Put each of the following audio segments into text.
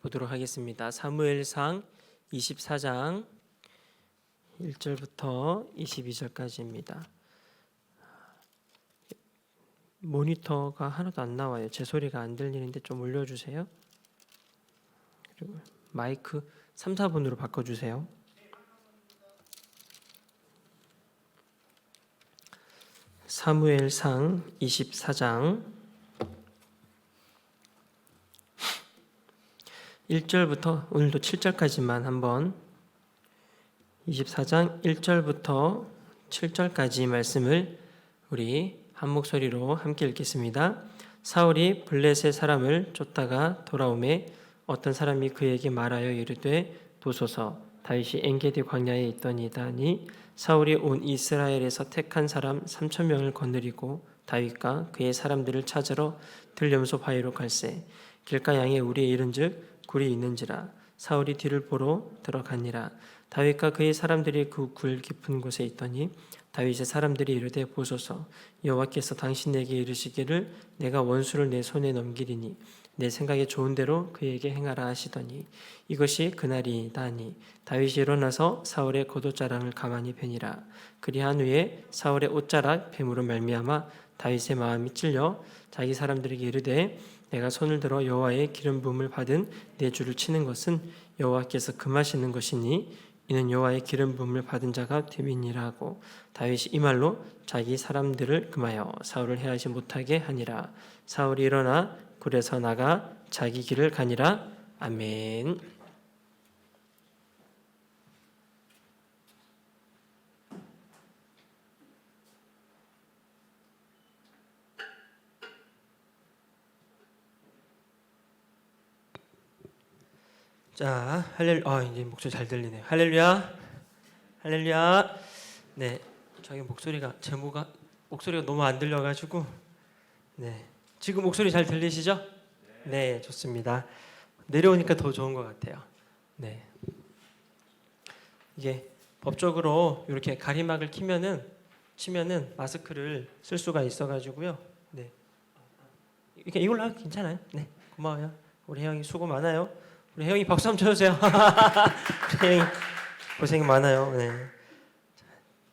보도록 하겠습니다. 사무엘상 24장 1절부터 22절까지입니다. 모니터가 하나도 안 나와요. 제 소리가 안 들리는데 좀 올려주세요. 그리고 마이크 3, 4분으로 바꿔주세요. 사무엘상 24장 1절부터 오늘도 7절까지만 한번 24장 1절부터 7절까지 말씀을 우리 한 목소리로 함께 읽겠습니다. 사울이 블레셋 사람을 쫓다가 돌아오매 어떤 사람이 그에게 말하여 이르되 보소서 다윗이 엔게디 광야에 있더니다니 사울이 온 이스라엘에서 택한 사람 3,000명을 거느리고 다윗과 그의 사람들을 찾으러 들염소 바위로 갈새 길가 양에 우리에 이른즉 굴이 있는지라 사울이 뒤를 보러 들어가니라. 다윗과 그의 사람들이 그 굴 깊은 곳에 있더니 다윗의 사람들이 이르되 보소서 여호와께서 당신에게 이르시기를 내가 원수를 내 손에 넘기리니 내 생각에 좋은 대로 그에게 행하라 하시더니 이것이 그날이다 하니 다윗이 일어나서 사울의 겉옷자락을 가만히 베니라. 그리한 후에 사울의 옷자락 뱀으로 말미암아 다윗의 마음이 찔려 자기 사람들에게 이르되 내가 손을 들어 여호와의 기름 부음을 받은 내 주를 치는 것은 여호와께서 금하시는 것이니 이는 여호와의 기름 부음을 받은 자가 됨이니라 하고 다윗이 이 말로 자기 사람들을 금하여 사울을 해하지 못하게 하니라. 사울이 일어나 굴에서 나가 자기 길을 가니라. 아멘. 자, 이제 목소리 잘 들리네요. 할렐루야, 할렐루야. 네, 저희 목소리가 목소리가 너무 안 들려가지고, 네, 지금 목소리 잘 들리시죠? 네, 좋습니다. 내려오니까 더 좋은 것 같아요. 네, 이게 법적으로 이렇게 가림막을 치면은 마스크를 쓸 수가 있어가지고요. 네, 이걸로 하면 괜찮아요. 네, 고마워요. 우리 혜영이 수고 많아요. 우리 혜영이 박수 한번 쳐주세요. 우리 혜영이 고생 많아요. 네.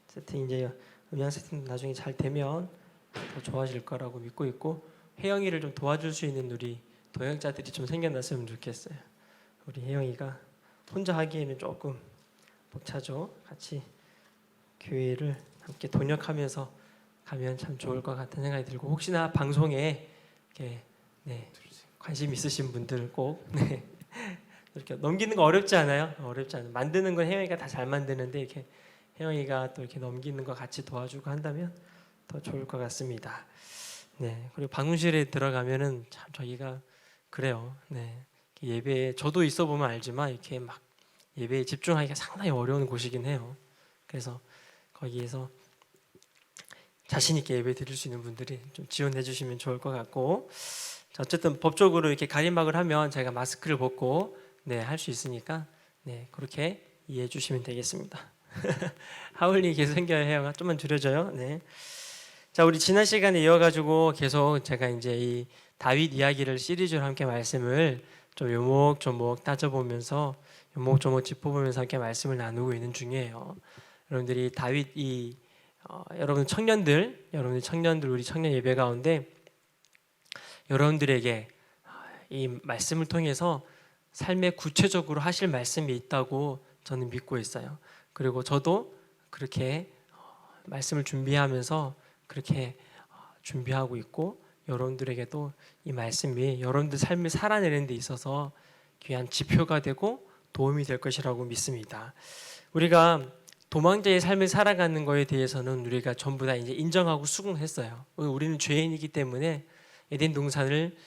세팅 이제 음향 세팅 나중에 잘 되면 더 좋아질 거라고 믿고 있고 혜영이를 좀 도와줄 수 있는 우리 동역자들이 좀 생겨났으면 좋겠어요. 우리 혜영이가 혼자 하기에는 조금 벅차죠. 같이 교회를 함께 동역하면서 가면 참 좋을 것 같은 생각이 들고 혹시나 방송에 이렇게 관심 있으신 분들 꼭 이렇게 넘기는 거 어렵지 않아요? 어렵지 않아요. 만드는 건 혜영이가 다 잘 만드는데 이렇게 혜영이가 또 이렇게 넘기는 거 같이 도와주고 한다면 더 좋을 것 같습니다. 네. 그리고 방문실에 들어가면은 참 저희가 그래요. 네. 예배에 저도 있어 보면 알지만 이렇게 막 예배에 집중하기가 상당히 어려운 곳이긴 해요. 그래서 거기에서 자신 있게 예배 드릴 수 있는 분들이 좀 지원해 주시면 좋을 것 같고. 어쨌든 법적으로 이렇게 가림막을 하면 제가 마스크를 벗고 할 수 있으니까 그렇게 이해해 주시면 되겠습니다. 하울링이 계속 생겨야 해요. 좀만 줄여줘요. 네. 자, 우리 지난 시간에 이어가지고 계속 제가 이제 이 다윗 이야기를 시리즈로 함께 말씀을 좀 요목조목 따져보면서 요목조목 짚어보면서 함께 말씀을 나누고 있는 중이에요. 여러분들이 여러분 청년들 우리 청년 예배 가운데 여러분들에게 이 말씀을 통해서 삶에 구체적으로 하실 말씀이 있다고 저는 믿고 있어요. 그리고 저도 그렇게 말씀을 준비하면서 그렇게 준비하고 있고 여러분들에게도 이 말씀이 여러분들 삶을 살아내는 데 있어서 귀한 지표가 되고 도움이 될 것이라고 믿습니다. 우리가 도망자의 삶을 살아가는 것에 대해서는 우리가 전부 다 이제 인정하고 수긍했어요. 우리는 죄인이기 때문에 에덴 동산을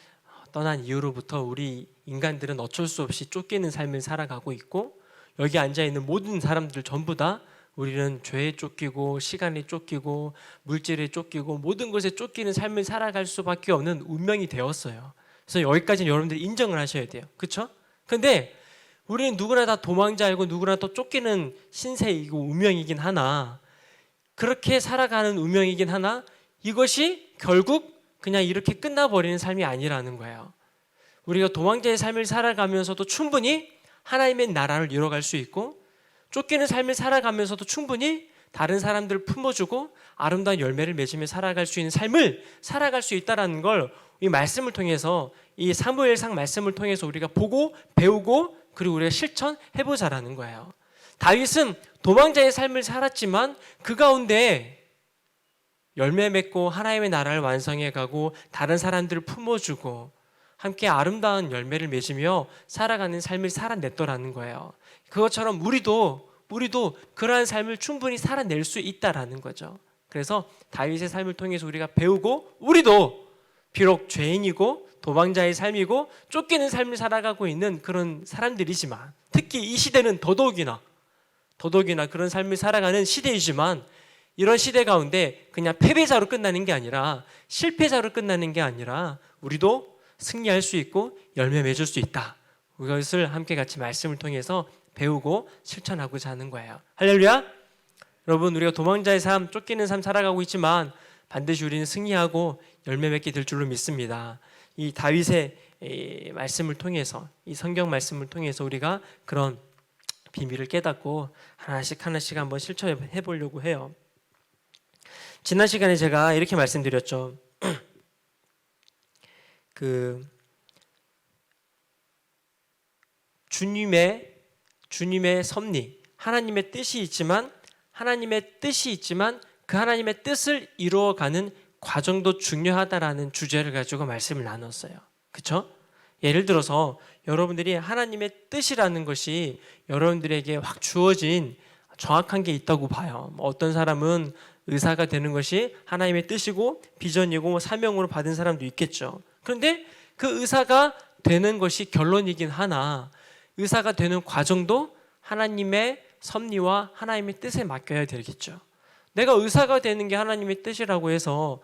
떠난 이후로부터 우리 인간들은 어쩔 수 없이 쫓기는 삶을 살아가고 있고 여기 앉아있는 모든 사람들 전부 다 우리는 죄에 쫓기고 시간에 쫓기고 물질에 쫓기고 모든 것에 쫓기는 삶을 살아갈 수밖에 없는 운명이 되었어요. 그래서 여기까지는 여러분들이 인정을 하셔야 돼요. 그렇죠? 근데 우리는 누구나 다 도망자이고 누구나 또 쫓기는 신세이고 운명이긴 하나 그렇게 살아가는 운명이긴 하나 이것이 결국 그냥 이렇게 끝나버리는 삶이 아니라는 거예요. 우리가 도망자의 삶을 살아가면서도 충분히 하나님의 나라를 이뤄갈 수 있고, 쫓기는 삶을 살아가면서도 충분히 다른 사람들을 품어주고 아름다운 열매를 맺으며 살아갈 수 있는 삶을 살아갈 수 있다는 걸 이 말씀을 통해서, 이 사무엘상 말씀을 통해서 우리가 보고 배우고 그리고 우리가 실천해보자라는 거예요. 다윗은 도망자의 삶을 살았지만 그 가운데 열매 맺고 하나님의 나라를 완성해가고 다른 사람들을 품어주고 함께 아름다운 열매를 맺으며 살아가는 삶을 살아냈더라는 거예요. 그것처럼 우리도 그러한 삶을 충분히 살아낼 수 있다라는 거죠. 그래서 다윗의 삶을 통해서 우리가 배우고, 우리도 비록 죄인이고 도망자의 삶이고 쫓기는 삶을 살아가고 있는 그런 사람들이지만, 특히 이 시대는 더더욱이나 그런 삶을 살아가는 시대이지만, 이런 시대 가운데 그냥 패배자로 끝나는 게 아니라, 실패자로 끝나는 게 아니라 우리도 승리할 수 있고 열매 맺을 수 있다. 그것을 함께 같이 말씀을 통해서 배우고 실천하고자 하는 거예요. 할렐루야. 여러분, 우리가 도망자의 삶, 쫓기는 삶 살아가고 있지만 반드시 우리는 승리하고 열매 맺게 될 줄로 믿습니다. 이 다윗의 말씀을 통해서, 이 성경 말씀을 통해서 우리가 그런 비밀을 깨닫고 하나씩 한번 실천해 보려고 해요. 지난 시간에 제가 이렇게 말씀드렸죠. 주님의 섭리, 하나님의 뜻이 있지만 그 하나님의 뜻을 이루어가는 과정도 중요하다라는 주제를 가지고 말씀을 나눴어요. 그렇죠? 예를 들어서 여러분들이 하나님의 뜻이라는 것이 여러분들에게 확 주어진 정확한 게 있다고 봐요. 어떤 사람은 의사가 되는 것이 하나님의 뜻이고 비전이고 사명으로 받은 사람도 있겠죠. 그런데 그 의사가 되는 것이 결론이긴 하나, 의사가 되는 과정도 하나님의 섭리와 하나님의 뜻에 맡겨야 되겠죠. 내가 의사가 되는 게 하나님의 뜻이라고 해서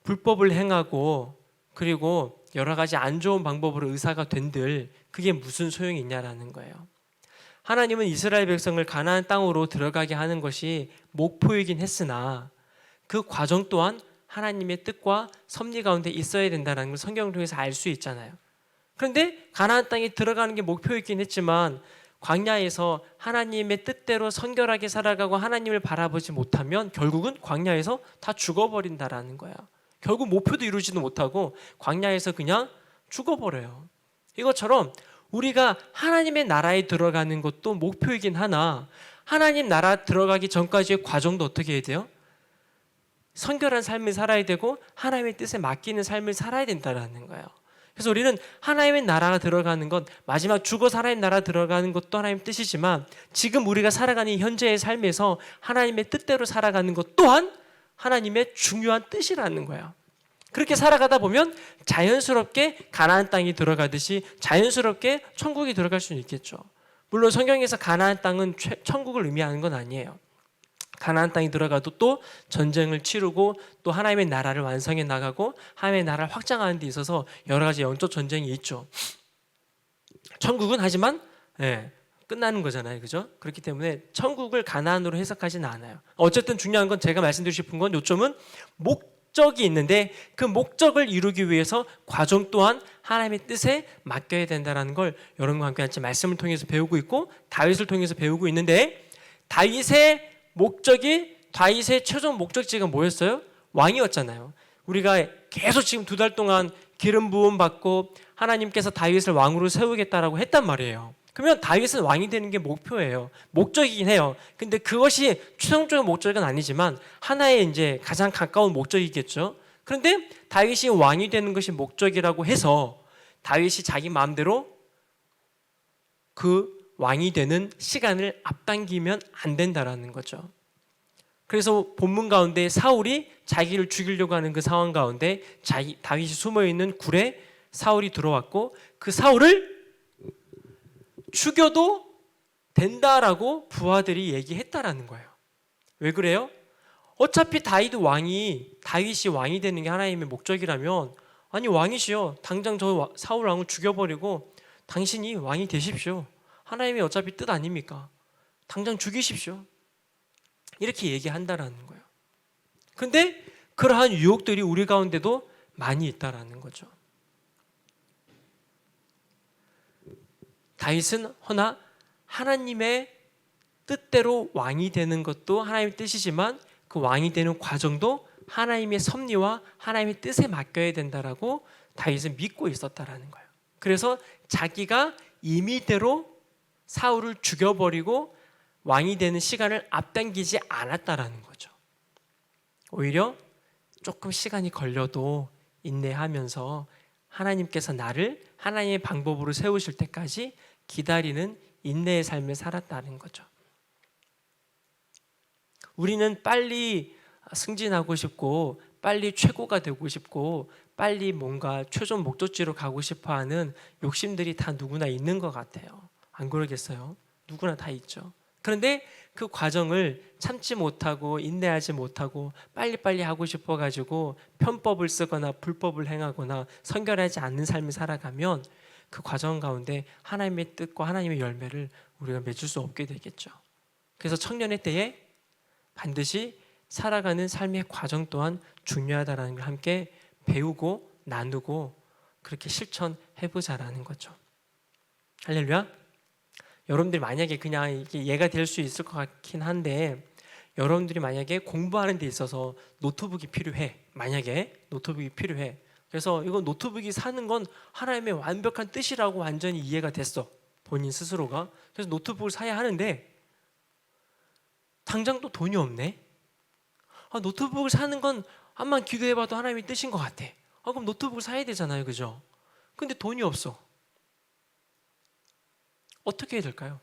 불법을 행하고 그리고 여러 가지 안 좋은 방법으로 의사가 된들 그게 무슨 소용이 있냐라는 거예요. 하나님은 이스라엘 백성을 가나안 땅으로 들어가게 하는 것이 목표이긴 했으나 그 과정 또한 하나님의 뜻과 섭리 가운데 있어야 된다는 걸 성경을 통해서 알 수 있잖아요. 그런데 가나안 땅에 들어가는 게 목표이긴 했지만 광야에서 하나님의 뜻대로 성결하게 살아가고 하나님을 바라보지 못하면 결국은 광야에서 다 죽어버린다라는 거야. 결국 목표도 이루지도 못하고 광야에서 그냥 죽어버려요. 이것처럼 우리가 하나님의 나라에 들어가는 것도 목표이긴 하나, 하나님 나라 들어가기 전까지의 과정도 어떻게 해야 돼요? 성결한 삶을 살아야 되고 하나님의 뜻에 맡기는 삶을 살아야 된다는 거예요. 그래서 우리는 하나님의 나라가 들어가는 것, 마지막 죽어 하나님의 나라 들어가는 것도 하나님의 뜻이지만 지금 우리가 살아가는 현재의 삶에서 하나님의 뜻대로 살아가는 것 또한 하나님의 중요한 뜻이라는 거예요. 그렇게 살아가다 보면 자연스럽게 가나안 땅이 들어가듯이 자연스럽게 천국이 들어갈 수는 있겠죠. 물론 성경에서 가나안 땅은 천국을 의미하는 건 아니에요. 가나안 땅이 들어가도 또 전쟁을 치르고 또 하나님의 나라를 완성해 나가고 하나님의 나라를 확장하는 데 있어서 여러 가지 영적 전쟁이 있죠. 천국은 하지만 끝나는 거잖아요. 그죠? 그렇기 때문에 천국을 가나안으로 해석하지는 않아요. 어쨌든 중요한 건 제가 말씀드리고 싶은 건 요점은 목적이 있는데 그 목적을 이루기 위해서 과정 또한 하나님의 뜻에 맡겨야 된다는 걸 여러분과 함께 같이 말씀을 통해서 배우고 있고 다윗을 통해서 배우고 있는데 다윗의 최종 목적지가 뭐였어요? 왕이었잖아요. 우리가 계속 지금 2달 동안 기름 부음 받고 하나님께서 다윗을 왕으로 세우겠다라고 했단 말이에요. 그러면 다윗은 왕이 되는 게 목표예요. 목적이긴 해요. 근데 그것이 최종적인 목적은 아니지만 하나의 이제 가장 가까운 목적이겠죠. 그런데 다윗이 왕이 되는 것이 목적이라고 해서 다윗이 자기 마음대로 그 왕이 되는 시간을 앞당기면 안 된다라는 거죠. 그래서 본문 가운데 사울이 자기를 죽이려고 하는 그 상황 가운데 다윗이 숨어있는 굴에 사울이 들어왔고 그 사울을 죽여도 된다라고 부하들이 얘기했다라는 거예요. 왜 그래요? 어차피 다윗이 왕이 되는 게 하나님의 목적이라면 아니 왕이시여 당장 저 사울 왕을 죽여버리고 당신이 왕이 되십시오. 하나님의 어차피 뜻 아닙니까? 당장 죽이십시오. 이렇게 얘기한다라는 거예요. 그런데 그러한 유혹들이 우리 가운데도 많이 있다라는 거죠. 다윗은 허나 하나님의 뜻대로 왕이 되는 것도 하나님의 뜻이지만 그 왕이 되는 과정도 하나님의 섭리와 하나님의 뜻에 맡겨야 된다라고 다윗은 믿고 있었다라는 거예요. 그래서 자기가 임의대로 사울을 죽여버리고 왕이 되는 시간을 앞당기지 않았다라는 거죠. 오히려 조금 시간이 걸려도 인내하면서 하나님께서 나를 하나님의 방법으로 세우실 때까지 기다리는 인내의 삶을 살았다는 거죠. 우리는 빨리 승진하고 싶고 빨리 최고가 되고 싶고 빨리 뭔가 최종 목적지로 가고 싶어하는 욕심들이 다 누구나 있는 것 같아요. 안 그러겠어요? 누구나 다 있죠. 그런데 그 과정을 참지 못하고 인내하지 못하고 빨리빨리 하고 싶어가지고 편법을 쓰거나 불법을 행하거나 선결하지 않는 삶을 살아가면 그 과정 가운데 하나님의 뜻과 하나님의 열매를 우리가 맺을 수 없게 되겠죠. 그래서 청년의 때에 반드시 살아가는 삶의 과정 또한 중요하다는 걸 함께 배우고 나누고 그렇게 실천해보자라는 거죠. 할렐루야. 여러분들이 만약에 그냥 이게 예가 될 수 있을 것 같긴 한데, 여러분들이 만약에 공부하는 데 있어서 노트북이 필요해. 만약에 노트북이 필요해. 그래서 이거 노트북이 사는 건 하나님의 완벽한 뜻이라고 완전히 이해가 됐어. 본인 스스로가. 그래서 노트북을 사야 하는데 당장 또 돈이 없네. 노트북을 사는 건 암만 기도해봐도 하나님의 뜻인 것 같아. 그럼 노트북을 사야 되잖아요, 그죠? 근데 돈이 없어. 어떻게 해야 될까요?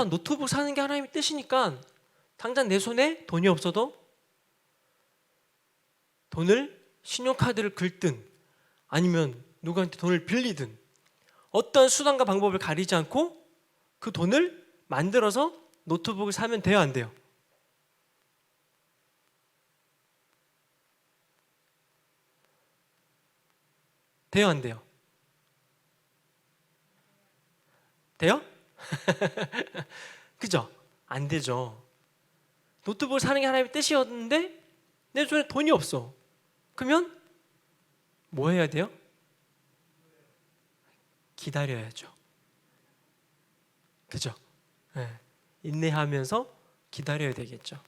노트북 사는 게 하나님의 뜻이니까 당장 내 손에 돈이 없어도 돈을 신용카드를 긁든 아니면 누구한테 돈을 빌리든 어떤 수단과 방법을 가리지 않고 그 돈을 만들어서 노트북을 사면 돼요, 안 돼요? 돼요, 안 돼요? 돼요? 그죠? 안 되죠. 노트북을 사는 게 하나님의 뜻이었는데 내 손에 돈이 없어. 그러면 뭐 해야 돼요? 기다려야죠. 그죠? 네. 인내하면서 기다려야 되겠죠.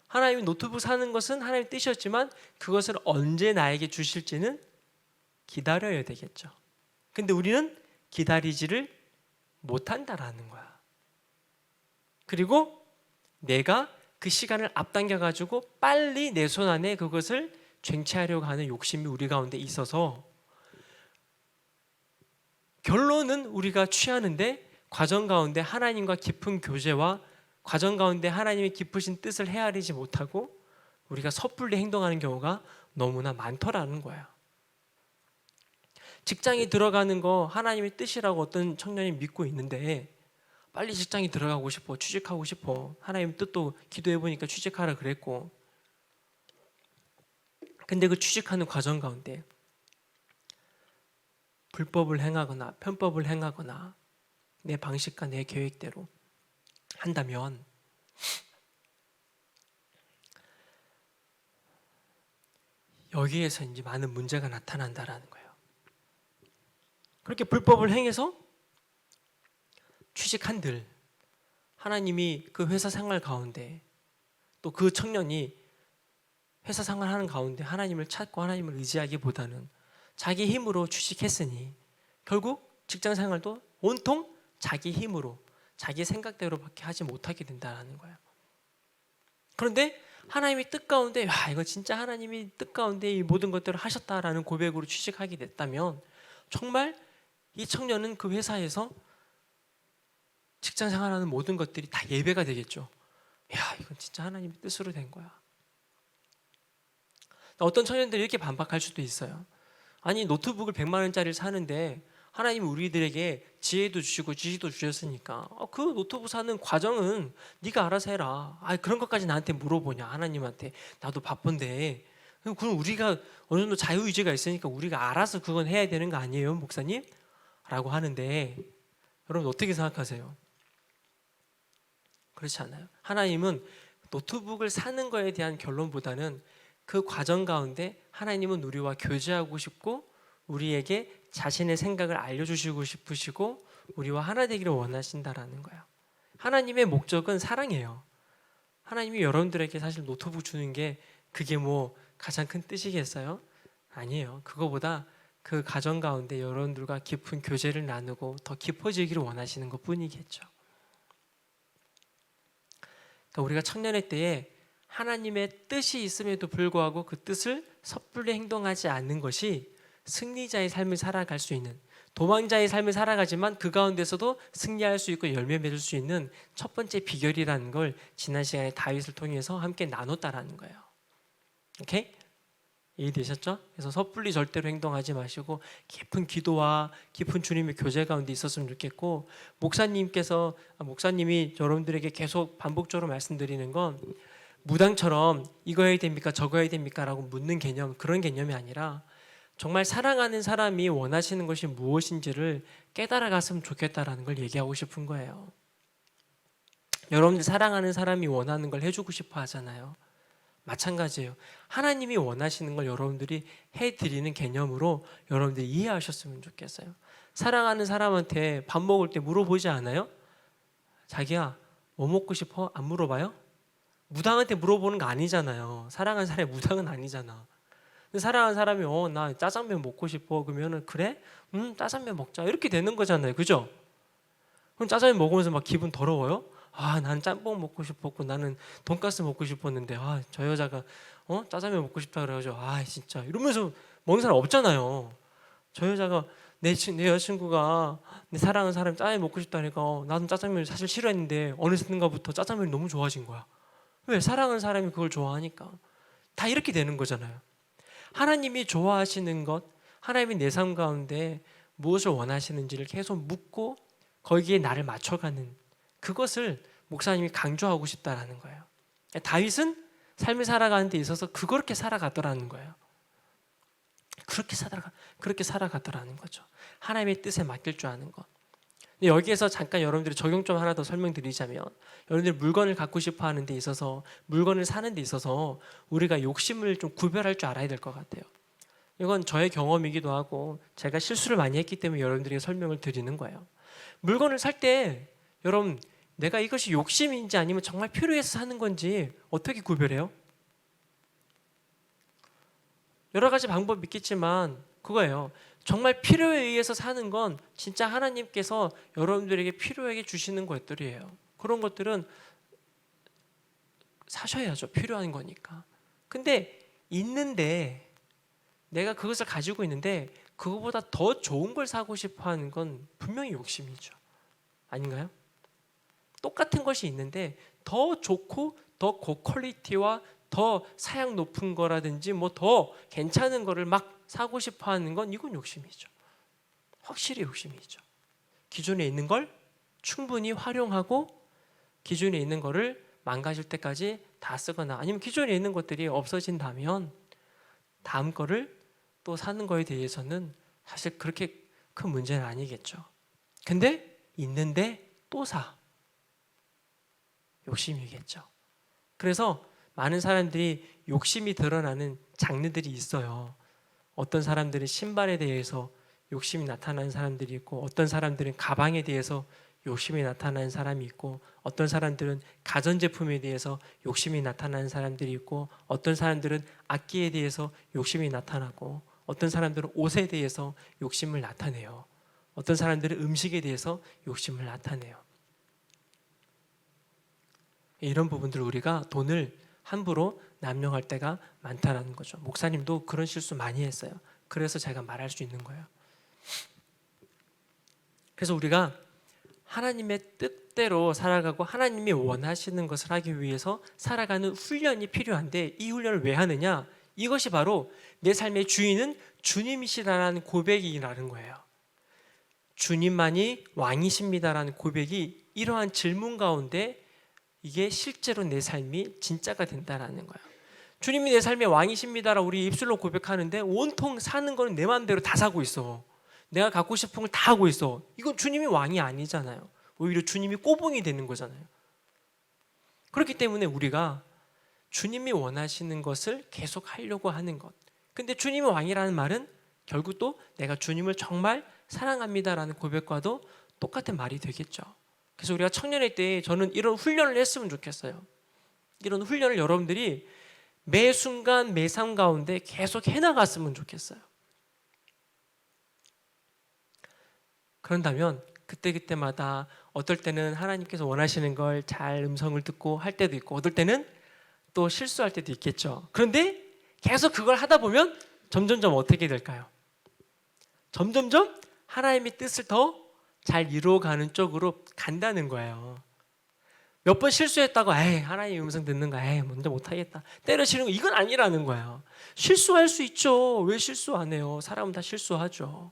하나님이 노트북 사는 것은 하나님의 뜻이었지만 그것을 언제 나에게 주실지는 기다려야 되겠죠. 근데 우리는 기다리지를 못한다라는 거야. 그리고 내가 그 시간을 앞당겨 가지고 빨리 내 손 안에 그것을 쟁취하려고 하는 욕심이 우리 가운데 있어서 결론은 우리가 취하는데 과정 가운데 하나님과 깊은 교제와 과정 가운데 하나님의 깊으신 뜻을 헤아리지 못하고 우리가 섣불리 행동하는 경우가 너무나 많더라는 거야. 직장에 들어가는 거 하나님의 뜻이라고 어떤 청년이 믿고 있는데 빨리 직장에 들어가고 싶어, 취직하고 싶어. 하나님 뜻도 기도해보니까 취직하라 그랬고, 근데 그 취직하는 과정 가운데 불법을 행하거나 편법을 행하거나 내 방식과 내 계획대로 한다면 여기에서 이제 많은 문제가 나타난다라는 거예요. 그렇게 불법을 행해서 취직한들 하나님이 그 회사 생활 가운데 또 그 청년이 회사 생활하는 가운데 하나님을 찾고 하나님을 의지하기보다는 자기 힘으로 취직했으니 결국 직장 생활도 온통 자기 힘으로 자기 생각대로밖에 하지 못하게 된다는 거예요. 그런데 하나님의 뜻 가운데 이거 진짜 하나님이 뜻 가운데 이 모든 것들을 하셨다라는 고백으로 취직하게 됐다면 정말 이 청년은 그 회사에서 직장 생활하는 모든 것들이 다 예배가 되겠죠. 이건 진짜 하나님의 뜻으로 된 거야. 어떤 청년들이 이렇게 반박할 수도 있어요. 아니 노트북을 100만 원짜리를 사는데 하나님이 우리들에게 지혜도 주시고 지식도 주셨으니까 그 노트북 사는 과정은 네가 알아서 해라. 그런 것까지 나한테 물어보냐 하나님한테. 나도 바쁜데. 그럼 우리가 어느 정도 자유의지가 있으니까 우리가 알아서 그건 해야 되는 거 아니에요 목사님? 라고 하는데 여러분 어떻게 생각하세요? 그렇지 않아요. 하나님은 노트북을 사는 거에 대한 결론보다는 그 과정 가운데 하나님은 우리와 교제하고 싶고 우리에게 자신의 생각을 알려주시고 싶으시고 우리와 하나 되기를 원하신다라는 거예요. 하나님의 목적은 사랑이에요. 하나님이 여러분들에게 사실 노트북 주는 게 그게 뭐 가장 큰 뜻이겠어요? 아니에요. 그거보다 그 가정 가운데 여러분들과 깊은 교제를 나누고 더 깊어지기를 원하시는 것 뿐이겠죠. 그러니까 우리가 청년의 때에 하나님의 뜻이 있음에도 불구하고 그 뜻을 섣불리 행동하지 않는 것이 승리자의 삶을 살아갈 수 있는, 도망자의 삶을 살아가지만 그 가운데서도 승리할 수 있고 열매 맺을 수 있는 첫 번째 비결이라는 걸 지난 시간에 다윗을 통해서 함께 나눴다라는 거예요. 오케이? 이해되셨죠? 그래서 섣불리 절대로 행동하지 마시고 깊은 기도와 깊은 주님의 교제 가운데 있었으면 좋겠고, 목사님이 여러분들에게 계속 반복적으로 말씀드리는 건 무당처럼 이거 해야 됩니까 저거 해야 됩니까 라고 묻는 개념, 그런 개념이 아니라 정말 사랑하는 사람이 원하시는 것이 무엇인지를 깨달아갔으면 좋겠다라는 걸 얘기하고 싶은 거예요. 여러분들 사랑하는 사람이 원하는 걸 해주고 싶어 하잖아요. 마찬가지예요. 하나님이 원하시는 걸 여러분들이 해드리는 개념으로 여러분들이 이해하셨으면 좋겠어요. 사랑하는 사람한테 밥 먹을 때 물어보지 않아요? 자기야 뭐 먹고 싶어? 안 물어봐요? 무당한테 물어보는 거 아니잖아요. 사랑하는 사람이 무당은 아니잖아. 근데 사랑하는 사람이 나 짜장면 먹고 싶어 그러면은 그래? 짜장면 먹자 이렇게 되는 거잖아요. 그죠? 그럼 짜장면 먹으면서 막 기분 더러워요? 난 짬뽕 먹고 싶었고 나는 돈가스 먹고 싶었는데 저 여자가 짜장면 먹고 싶다 그래가지고 진짜 이러면서 먹는 사람 없잖아요. 저 여자가 내 여자친구가 내 사랑하는 사람이 짜장면 먹고 싶다니까 나는 짜장면을 사실 싫어했는데 어느 순간부터 짜장면이 너무 좋아진 거야. 왜? 사랑하는 사람이 그걸 좋아하니까. 다 이렇게 되는 거잖아요. 하나님이 좋아하시는 것, 하나님이 내 삶 가운데 무엇을 원하시는지를 계속 묻고 거기에 나를 맞춰가는 그것을 목사님이 강조하고 싶다라는 거예요. 다윗은 삶을 살아가는 데 있어서 그렇게 살아가더라는 거예요. 그렇게 살아가더라는 거죠. 하나님의 뜻에 맡길 줄 아는 것. 여기에서 잠깐 여러분들이 적용 좀 하나 더 설명드리자면, 여러분들이 물건을 갖고 싶어 하는 데 있어서, 물건을 사는 데 있어서 우리가 욕심을 좀 구별할 줄 알아야 될 것 같아요. 이건 저의 경험이기도 하고 제가 실수를 많이 했기 때문에 여러분들에게 설명을 드리는 거예요. 물건을 살 때 여러분 내가 이것이 욕심인지 아니면 정말 필요해서 사는 건지 어떻게 구별해요? 여러 가지 방법이 있겠지만 그거예요. 정말 필요에 의해서 사는 건 진짜 하나님께서 여러분들에게 필요하게 주시는 것들이에요. 그런 것들은 사셔야죠. 필요한 거니까. 근데 있는데 내가 그것을 가지고 있는데 그거보다 더 좋은 걸 사고 싶어 하는 건 분명히 욕심이죠. 아닌가요? 똑같은 것이 있는데 더 좋고 더 고퀄리티와 더 사양 높은 거라든지 뭐 더 괜찮은 거를 막 사고 싶어 하는 건 이건 욕심이죠. 확실히 욕심이죠. 기존에 있는 걸 충분히 활용하고 기존에 있는 거를 망가질 때까지 다 쓰거나 아니면 기존에 있는 것들이 없어진다면 다음 거를 또 사는 거에 대해서는 사실 그렇게 큰 문제는 아니겠죠. 근데 있는데 또 사. 욕심이겠죠. 그래서 많은 사람들이 욕심이 드러나는 장르들이 있어요. 어떤 사람들은 신발에 대해서 욕심이 나타나는 사람들이 있고, 어떤 사람들은 가방에 대해서 욕심이 나타나는 사람이 있고, 어떤 사람들은 가전제품에 대해서 욕심이 나타나는 사람들이 있고, 어떤 사람들은 악기에 대해서 욕심이 나타나고, 어떤 사람들은 옷에 대해서 욕심을 나타내요. 어떤 사람들은 음식에 대해서 욕심을 나타내요. 이런 부분들을 우리가 돈을 함부로 남용할 때가 많다는 거죠. 목사님도 그런 실수 많이 했어요. 그래서 제가 말할 수 있는 거예요. 그래서 우리가 하나님의 뜻대로 살아가고 하나님이 원하시는 것을 하기 위해서 살아가는 훈련이 필요한데, 이 훈련을 왜 하느냐? 이것이 바로 내 삶의 주인은 주님이시라는 고백이라는 거예요. 주님만이 왕이십니다라는 고백이 이러한 질문 가운데 이게 실제로 내 삶이 진짜가 된다라는 거예요. 주님이 내 삶의 왕이십니다라고 우리 입술로 고백하는데 온통 사는 거는 내 마음대로 다 사고 있어. 내가 갖고 싶은 걸 다 하고 있어. 이건 주님이 왕이 아니잖아요. 오히려 주님이 꼬붕이 되는 거잖아요. 그렇기 때문에 우리가 주님이 원하시는 것을 계속 하려고 하는 것. 근데 주님이 왕이라는 말은 결국 또 내가 주님을 정말 사랑합니다라는 고백과도 똑같은 말이 되겠죠. 그래서 우리가 청년의 때에 저는 이런 훈련을 했으면 좋겠어요. 이런 훈련을 여러분들이 매 순간 매 삶 가운데 계속 해나갔으면 좋겠어요. 그런다면 그때그때마다 어떨 때는 하나님께서 원하시는 걸 잘 음성을 듣고 할 때도 있고 어떨 때는 또 실수할 때도 있겠죠. 그런데 계속 그걸 하다 보면 점점점 어떻게 될까요? 점점점 하나님의 뜻을 더 잘 이루어가는 쪽으로 간다는 거예요. 몇 번 실수했다고 에이 하나님 음성 듣는 거 에이 먼저 못하겠다 때려치는 거 이건 아니라는 거예요. 실수할 수 있죠. 왜 실수 안 해요? 사람은 다 실수하죠.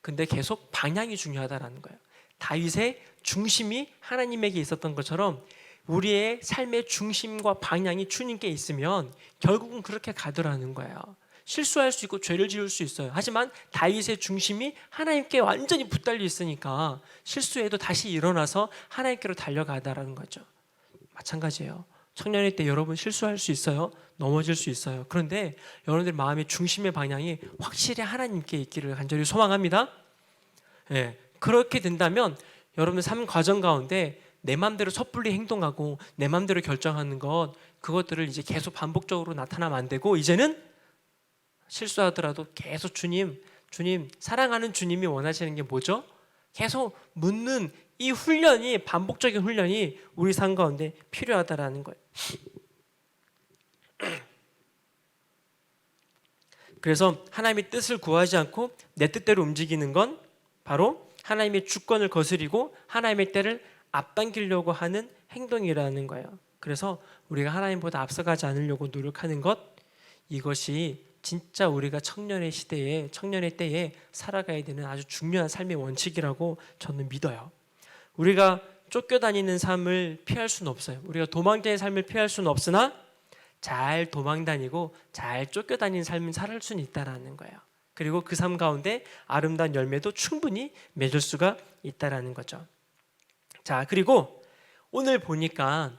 근데 계속 방향이 중요하다는 거예요. 다윗의 중심이 하나님에게 있었던 것처럼 우리의 삶의 중심과 방향이 주님께 있으면 결국은 그렇게 가더라는 거예요. 실수할 수 있고 죄를 지을 수 있어요. 하지만 다윗의 중심이 하나님께 완전히 붙달려 있으니까 실수해도 다시 일어나서 하나님께로 달려가다라는 거죠. 마찬가지예요. 청년일 때 여러분 실수할 수 있어요. 넘어질 수 있어요. 그런데 여러분들 마음의 중심의 방향이 확실히 하나님께 있기를 간절히 소망합니다. 예, 그렇게 된다면 여러분들 삶 과정 가운데 내 마음대로 섣불리 행동하고 내 마음대로 결정하는 그것들을 이제 계속 반복적으로 나타나면 안 되고 이제는 실수하더라도 계속 주님 사랑하는 주님이 원하시는 게 뭐죠? 계속 묻는 이 훈련이 반복적인 훈련이 우리 삶 가운데 필요하다라는 거예요. 그래서 하나님의 뜻을 구하지 않고 내 뜻대로 움직이는 건 바로 하나님의 주권을 거스리고 하나님의 때를 앞당기려고 하는 행동이라는 거예요. 그래서 우리가 하나님보다 앞서가지 않으려고 노력하는 것 이것이 진짜 우리가 청년의 시대에 청년의 때에 살아가야 되는 아주 중요한 삶의 원칙이라고 저는 믿어요. 우리가 쫓겨다니는 삶을 피할 수는 없어요. 우리가 도망자의 삶을 피할 수는 없으나 잘 도망다니고 잘 쫓겨다니는 삶을 살 수는 있다라는 거예요. 그리고 그 삶 가운데 아름다운 열매도 충분히 맺을 수가 있다라는 거죠. 자, 그리고 오늘 보니까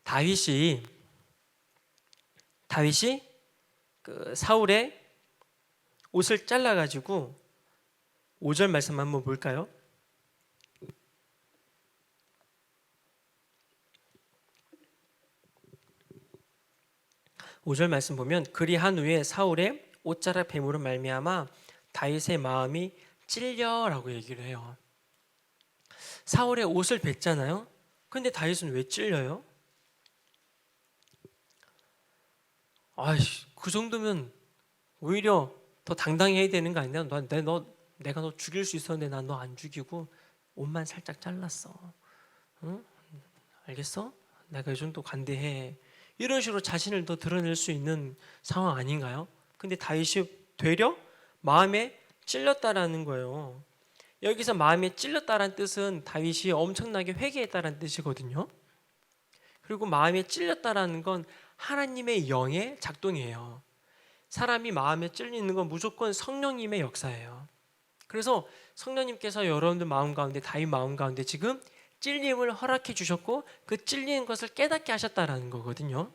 다윗이 그 사울의 옷을 잘라가지고 5절 말씀 한번 볼까요? (5절) 말씀 보면 그리한 후에 사울의 옷자락 베물은 말미암아 다윗의 마음이 찔려라고 얘기를 해요. 사울의 옷을 뱄잖아요. 근데 다윗은 왜 찔려요? 그 정도면 오히려 더 당당해야 되는 거 아니냐? 내가 너 죽일 수 있었는데 난 너 안 죽이고 옷만 살짝 잘랐어. 응? 알겠어? 내가 이 정도 관대해. 이런 식으로 자신을 더 드러낼 수 있는 상황 아닌가요? 근데 다윗이 되려 마음에 찔렸다라는 거예요. 여기서 마음에 찔렸다라는 뜻은 다윗이 엄청나게 회개했다라는 뜻이거든요. 그리고 마음에 찔렸다라는 건 하나님의 영의 작동이에요. 사람이 마음에 찔리는 건 무조건 성령님의 역사예요. 그래서 성령님께서 여러분들 마음 가운데 다윗 마음 가운데 지금 찔림을 허락해 주셨고 그 찔리는 것을 깨닫게 하셨다라는 거거든요.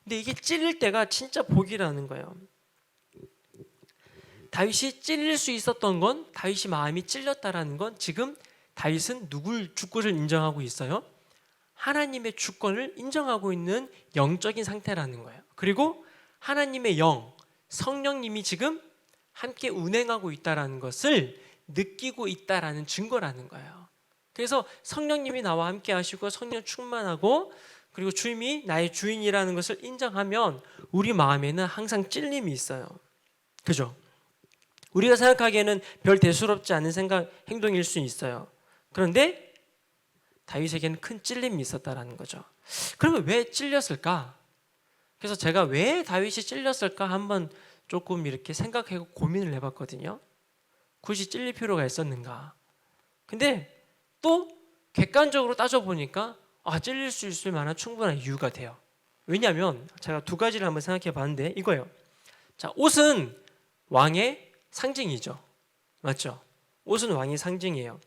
근데 이게 찔릴 때가 진짜 복이라는 거예요. 다윗이 찔릴 수 있었던 건 다윗이 마음이 찔렸다라는 건 지금 다윗은 누굴 주권을 인정하고 있어요? 하나님의 주권을 인정하고 있는 영적인 상태라는 거예요. 그리고 하나님의 영, 성령님이 지금 함께 운행하고 있다라는 것을 느끼고 있다라는 증거라는 거예요. 그래서 성령님이 나와 함께 하시고 성령 충만하고 그리고 주님이 나의 주인이라는 것을 인정하면 우리 마음에는 항상 찔림이 있어요. 그죠? 우리가 생각하기에는 별 대수롭지 않은 행동일 수 있어요. 그런데 다윗에게는 큰 찔림이 있었다라는 거죠. 그러면 왜 찔렸을까? 그래서 제가 왜 다윗이 찔렸을까 한번 조금 이렇게 생각하고 고민을 해봤거든요. 굳이 찔릴 필요가 있었는가? 근데 또 객관적으로 따져보니까 찔릴 수 있을 만한 충분한 이유가 돼요. 왜냐하면 제가 두 가지를 한번 생각해 봤는데 이거예요. 자, 옷은 왕의 상징이죠. 맞죠? 옷은 왕의 상징이에요.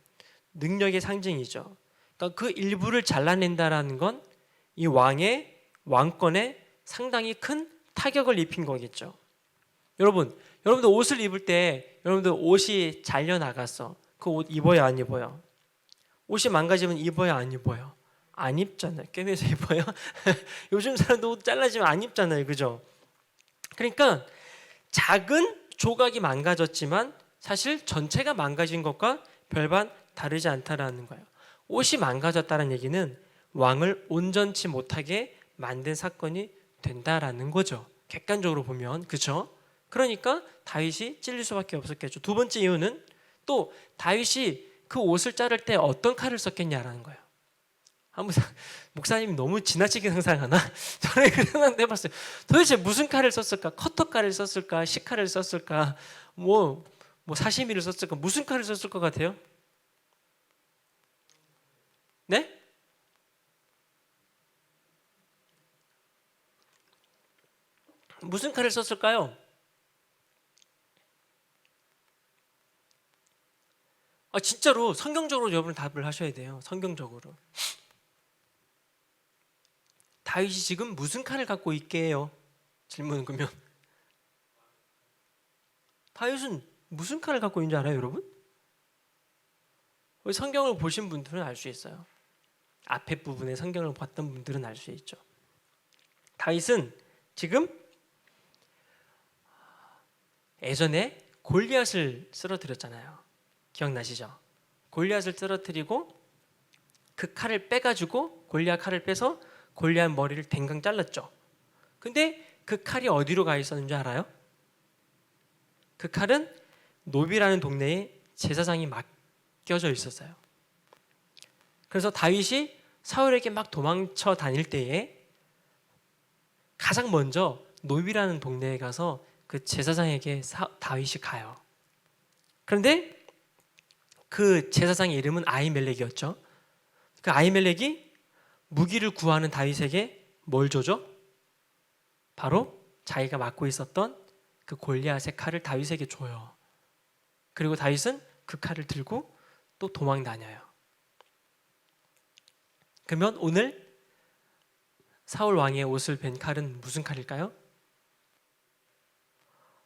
능력의 상징이죠. 그러니까 그 일부를 잘라낸다라는 건 이 왕의 왕권에 상당히 큰 타격을 입힌 거겠죠. 여러분들 옷을 입을 때 여러분들 옷이 잘려 나갔어. 그 옷 입어요, 안 입어요? 옷이 망가지면 입어요, 안 입어요? 안 입잖아요. 꿰매서 입어요. 요즘 사람도 옷 잘라지면 안 입잖아요, 그죠? 그러니까 작은 조각이 망가졌지만 사실 전체가 망가진 것과 별반 다르지 않다라는 거예요. 옷이 망가졌다는 얘기는 왕을 온전치 못하게 만든 사건이 된다라는 거죠. 객관적으로 보면, 그렇죠? 그러니까 다윗이 찔릴 수밖에 없었겠죠. 두 번째 이유는 또 다윗이 그 옷을 자를 때 어떤 칼을 썼겠냐라는 거예요. 목사님이 너무 지나치게 상상하나? 저는 그 생각도 해봤어요. 도대체 무슨 칼을 썼을까? 커터 칼을 썼을까? 식칼을 썼을까? 뭐 사시미를 썼을까? 무슨 칼을 썼을 것 같아요? 네? 무슨 칼을 썼을까요? 진짜로 성경적으로 여러분 답을 하셔야 돼요. 성경적으로. 다윗이 지금 무슨 칼을 갖고 있게요? 질문은 그러면 다윗은 무슨 칼을 갖고 있는지 알아요, 여러분? 성경을 보신 분들은 알 수 있어요. 앞에 부분에 성경을 봤던 분들은 알 수 있죠. 다윗은 지금 예전에 골리앗을 쓰러뜨렸잖아요. 기억나시죠? 골리앗을 쓰러뜨리고 그 칼을 빼가지고 골리앗 칼을 빼서 골리앗 머리를 댕강 잘랐죠. 근데 그 칼이 어디로 가 있었는지 알아요? 그 칼은 노비라는 동네에 제사장이 맡겨져 있었어요. 그래서 다윗이 사울에게 막 도망쳐 다닐 때에 가장 먼저 노비라는 동네에 가서 그 제사장에게 다윗이 가요. 그런데 그 제사장의 이름은 아히멜렉이었죠. 그 아히멜렉이 무기를 구하는 다윗에게 뭘 줘죠? 바로 자기가 맡고 있었던 그 골리앗의 칼을 다윗에게 줘요. 그리고 다윗은 그 칼을 들고 또 도망 다녀요. 그러면 오늘 사울 왕의 옷을 벤 칼은 무슨 칼일까요?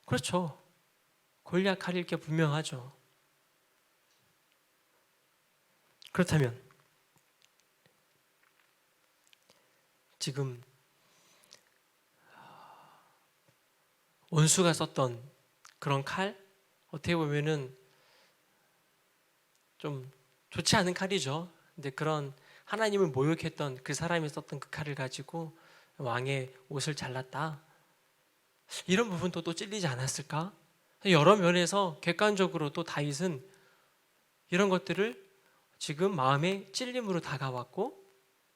그렇죠. 골리앗 칼일 게 분명하죠. 그렇다면 지금 원수가 썼던 그런 칼, 어떻게 보면은 좀 좋지 않은 칼이죠. 근데 그런 하나님을 모욕했던 그 사람이 썼던 그 칼을 가지고 왕의 옷을 잘랐다. 이런 부분도 또 찔리지 않았을까? 여러 면에서 객관적으로 또 다윗은 이런 것들을 지금 마음의 찔림으로 다가왔고,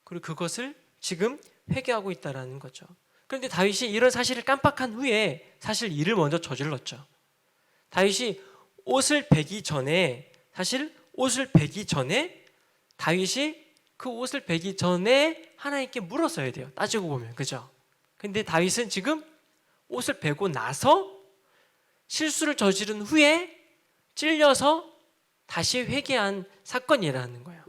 그리고 그것을 지금 회개하고 있다라는 거죠. 그런데 다윗이 이런 사실을 깜빡한 후에 사실 일을 먼저 저질렀죠. 다윗이 옷을 베기 전에 다윗이 그 옷을 베기 전에 하나님께 물었어야 돼요. 따지고 보면, 그죠? 근데 다윗은 지금 옷을 베고 나서 실수를 저지른 후에 찔려서 다시 회개한 사건이라는 거예요.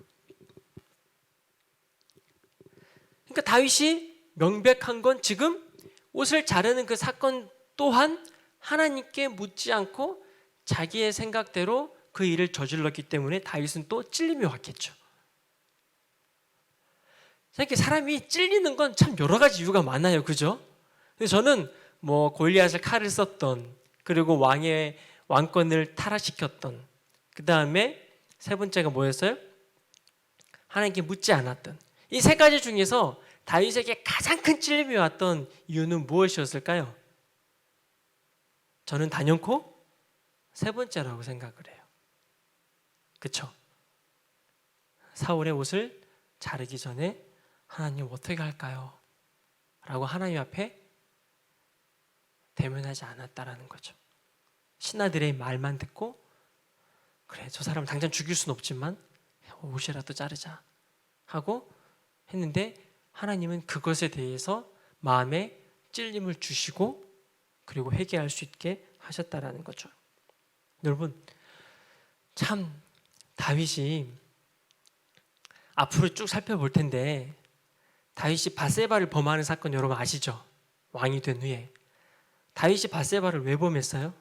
그러니까 다윗이 명백한 건 지금 옷을 자르는 그 사건 또한 하나님께 묻지 않고 자기의 생각대로 그 일을 저질렀기 때문에 다윗은 또 찔림이 왔겠죠. 이렇게 사람이 찔리는 건 참 여러 가지 이유가 많아요, 그죠? 근데 저는 골리앗을 칼을 썼던, 그리고 왕권을 타락시켰던, 그 다음에 세 번째가 뭐였어요? 하나님께 묻지 않았던. 이 세 가지 중에서 다윗에게 가장 큰 찔림이 왔던 이유는 무엇이었을까요? 저는 단연코 세 번째라고 생각을 해요. 그렇죠? 사울의 옷을 자르기 전에 하나님 어떻게 할까요? 라고 하나님 앞에 대면하지 않았다라는 거죠. 신하들의 말만 듣고 그래, 저 사람을 당장 죽일 수는 없지만 옷이라도 자르자 하고 했는데 하나님은 그것에 대해서 마음에 찔림을 주시고 그리고 회개할 수 있게 하셨다라는 거죠. 여러분, 참 다윗이 앞으로 쭉 살펴볼 텐데 다윗이 밧세바를 범하는 사건 여러분 아시죠? 왕이 된 후에 다윗이 밧세바를 왜 범했어요?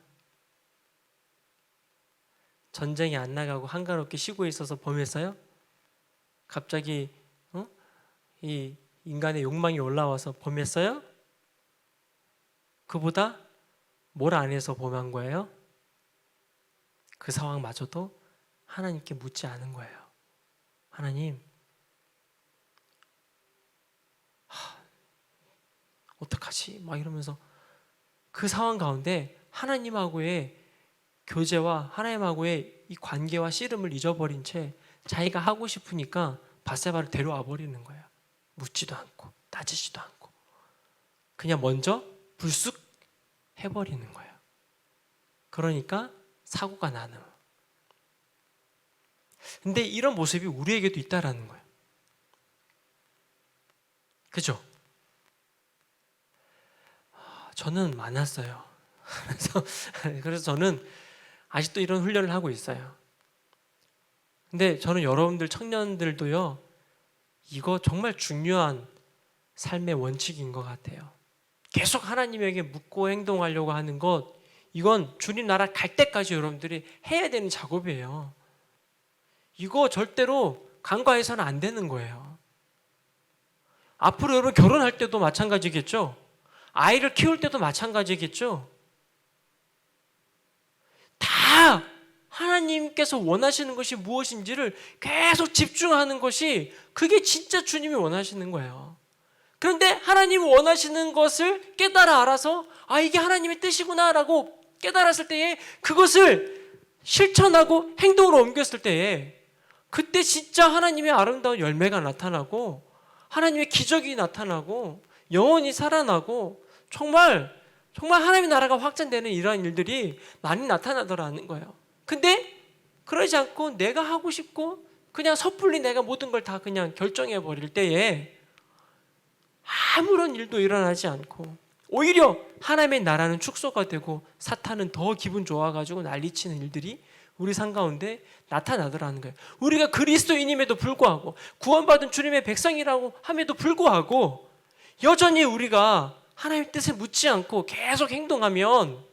전쟁이 안 나가고 한가롭게 쉬고 있어서 범했어요? 갑자기 이 인간의 욕망이 올라와서 범했어요? 그보다 뭘 안 해서 범한 거예요? 그 상황마저도 하나님께 묻지 않은 거예요. 하나님, 어떡하지? 막 이러면서 그 상황 가운데 하나님하고의 교제와 하나님하고의 이 관계와 씨름을 잊어버린 채 자기가 하고 싶으니까 밧세바를 데려와 버리는 거예요. 묻지도 않고 따지지도 않고 그냥 먼저 불쑥 해버리는 거예요. 그러니까 사고가 나는. 근데 이런 모습이 우리에게도 있다라는 거예요. 그죠? 저는 많았어요. 그래서 저는 아직도 이런 훈련을 하고 있어요. 근데 저는 여러분들 청년들도요, 이거 정말 중요한 삶의 원칙인 것 같아요. 계속 하나님에게 묻고 행동하려고 하는 것, 이건 주님 나라 갈 때까지 여러분들이 해야 되는 작업이에요. 이거 절대로 간과해서는 안 되는 거예요. 앞으로 여러분 결혼할 때도 마찬가지겠죠? 아이를 키울 때도 마찬가지겠죠? 다 하나님께서 원하시는 것이 무엇인지를 계속 집중하는 것이 그게 진짜 주님이 원하시는 거예요. 그런데 하나님이 원하시는 것을 깨달아 알아서 이게 하나님의 뜻이구나라고 깨달았을 때에 그것을 실천하고 행동으로 옮겼을 때에 그때 진짜 하나님의 아름다운 열매가 나타나고 하나님의 기적이 나타나고 영혼이 살아나고 정말 하나님의 나라가 확장되는 이러한 일들이 많이 나타나더라는 거예요. 근데 그러지 않고 내가 하고 싶고 그냥 섣불리 내가 모든 걸 다 그냥 결정해 버릴 때에 아무런 일도 일어나지 않고 오히려 하나님의 나라는 축소가 되고 사탄은 더 기분 좋아가지고 난리치는 일들이 우리 삶 가운데 나타나더라는 거예요. 우리가 그리스도인임에도 불구하고 구원받은 주님의 백성이라고 함에도 불구하고 여전히 우리가 하나님의 뜻에 묻지 않고 계속 행동하면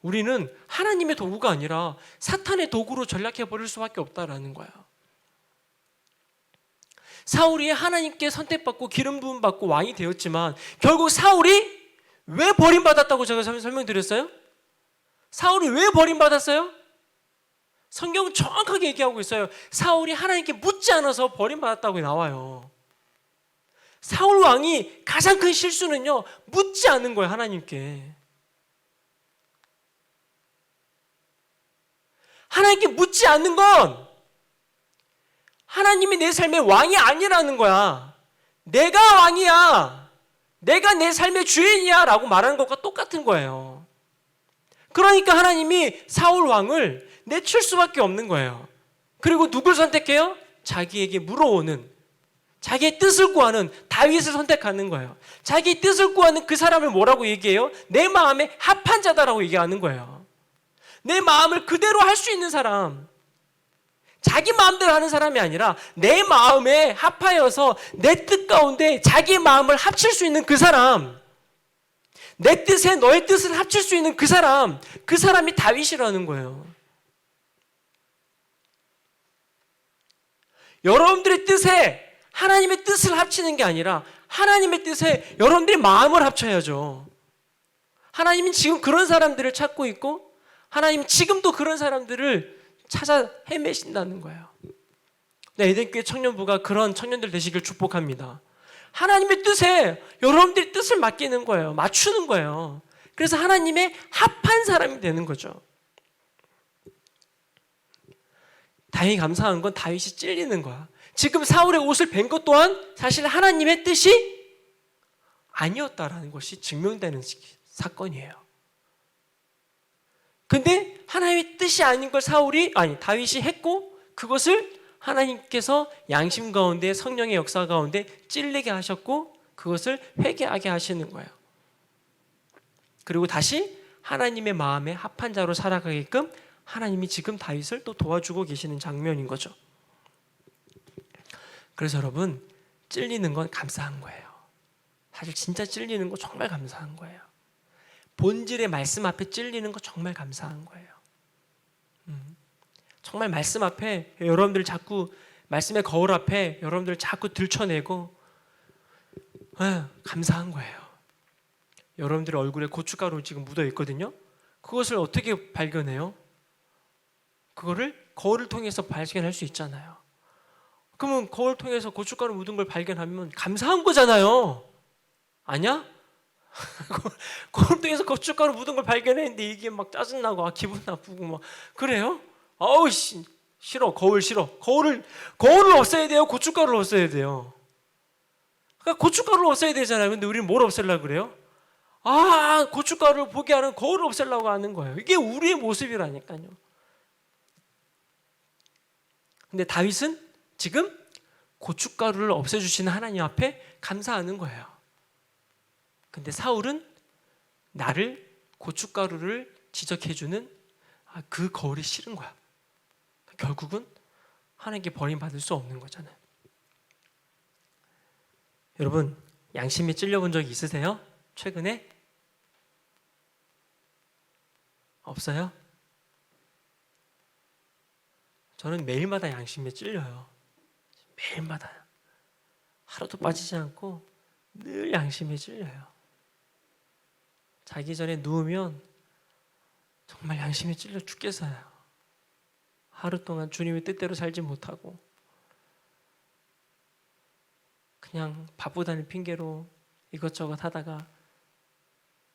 우리는 하나님의 도구가 아니라 사탄의 도구로 전락해 버릴 수밖에 없다라는 거예요. 사울이 하나님께 선택받고 기름 부음 받고 왕이 되었지만 결국 사울이 왜 버림받았다고 제가 설명드렸어요? 사울이 왜 버림받았어요? 성경은 정확하게 얘기하고 있어요. 사울이 하나님께 묻지 않아서 버림받았다고 나와요. 사울 왕이 가장 큰 실수는요, 묻지 않는 거예요, 하나님께. 하나님께 묻지 않는 건 하나님이 내 삶의 왕이 아니라는 거야. 내가 왕이야. 내가 내 삶의 주인이야 라고 말하는 것과 똑같은 거예요. 그러니까 하나님이 사울 왕을 내칠 수밖에 없는 거예요. 그리고 누굴 선택해요? 자기에게 물어오는, 자기의 뜻을 구하는 다윗을 선택하는 거예요. 자기의 뜻을 구하는 그 사람을 뭐라고 얘기해요? 내 마음에 합한 자다라고 얘기하는 거예요. 내 마음을 그대로 할 수 있는 사람, 자기 마음대로 하는 사람이 아니라 내 마음에 합하여서 내 뜻 가운데 자기의 마음을 합칠 수 있는 그 사람, 내 뜻에 너의 뜻을 합칠 수 있는 그 사람이 다윗이라는 거예요. 여러분들의 뜻에 하나님의 뜻을 합치는 게 아니라 하나님의 뜻에 여러분들이 마음을 합쳐야죠. 하나님은 지금 그런 사람들을 찾고 있고 하나님은 지금도 그런 사람들을 찾아 헤매신다는 거예요. 에덴교회 청년부가 그런 청년들 되시길 축복합니다. 하나님의 뜻에 여러분들이 뜻을 맡기는 거예요. 맞추는 거예요. 그래서 하나님의 합한 사람이 되는 거죠. 다행히 감사한 건 다윗이 찔리는 거야. 지금 사울의 옷을 벤 것 또한 사실 하나님의 뜻이 아니었다라는 것이 증명되는 사건이에요. 근데 하나님의 뜻이 아닌 걸 다윗이 했고 그것을 하나님께서 양심 가운데 성령의 역사 가운데 찔리게 하셨고 그것을 회개하게 하시는 거예요. 그리고 다시 하나님의 마음에 합한 자로 살아가게끔 하나님이 지금 다윗을 또 도와주고 계시는 장면인 거죠. 그래서 여러분, 찔리는 건 감사한 거예요. 사실 진짜 찔리는 거 정말 감사한 거예요. 본질의 말씀 앞에 찔리는 거 정말 감사한 거예요. 정말 말씀 앞에 여러분들 자꾸 말씀의 거울 앞에 여러분들 자꾸 들춰내고 감사한 거예요. 여러분들 얼굴에 고춧가루 지금 묻어 있거든요. 그것을 어떻게 발견해요? 그거를 거울을 통해서 발견할 수 있잖아요. 그러면 거울 통해서 고춧가루 묻은 걸 발견하면 감사한 거잖아요. 아니야? 거울 통해서 고춧가루 묻은 걸 발견했는데 이게 막 짜증나고 기분 나쁘고 막 그래요? 아우 싫어. 거울 싫어. 거울을 없애야 돼요? 고춧가루를 없애야 돼요? 그러니까 고춧가루를 없애야 되잖아요. 근데 우리는 뭘 없애려고 그래요? 고춧가루를 보게 하는 거울을 없애려고 하는 거예요. 이게 우리의 모습이라니까요. 근데 다윗은 지금 고춧가루를 없애주시는 하나님 앞에 감사하는 거예요. 근데 사울은 나를 고춧가루를 지적해주는 그 거울이 싫은 거야. 결국은 하나님께 버림받을 수 없는 거잖아요. 여러분, 양심에 찔려본 적이 있으세요? 최근에? 없어요? 저는 매일마다 양심에 찔려요. 매일마다. 하루도 빠지지 않고 늘 양심에 찔려요. 자기 전에 누우면 정말 양심에 찔려 죽겠어요. 하루 동안 주님의 뜻대로 살지 못하고 그냥 바쁘다는 핑계로 이것저것 하다가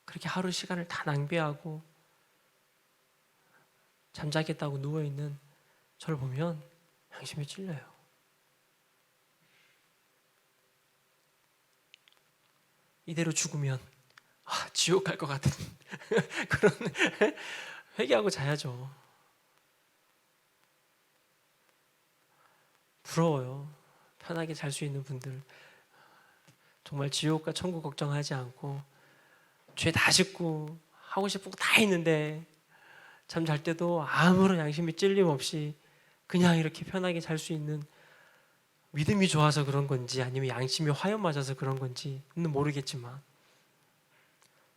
그렇게 하루 시간을 다 낭비하고 잠자겠다고 누워있는 저를 보면 양심에 찔려요. 이대로 죽으면 지옥 갈 것 같은 그런 회개하고 자야죠. 부러워요. 편하게 잘 수 있는 분들. 정말 지옥과 천국 걱정하지 않고 죄 다 짓고 하고 싶은 거 다 했는데 잠 잘 때도 아무런 양심이 찔림 없이 그냥 이렇게 편하게 잘 수 있는, 믿음이 좋아서 그런 건지 아니면 양심이 화염 맞아서 그런 건지는 모르겠지만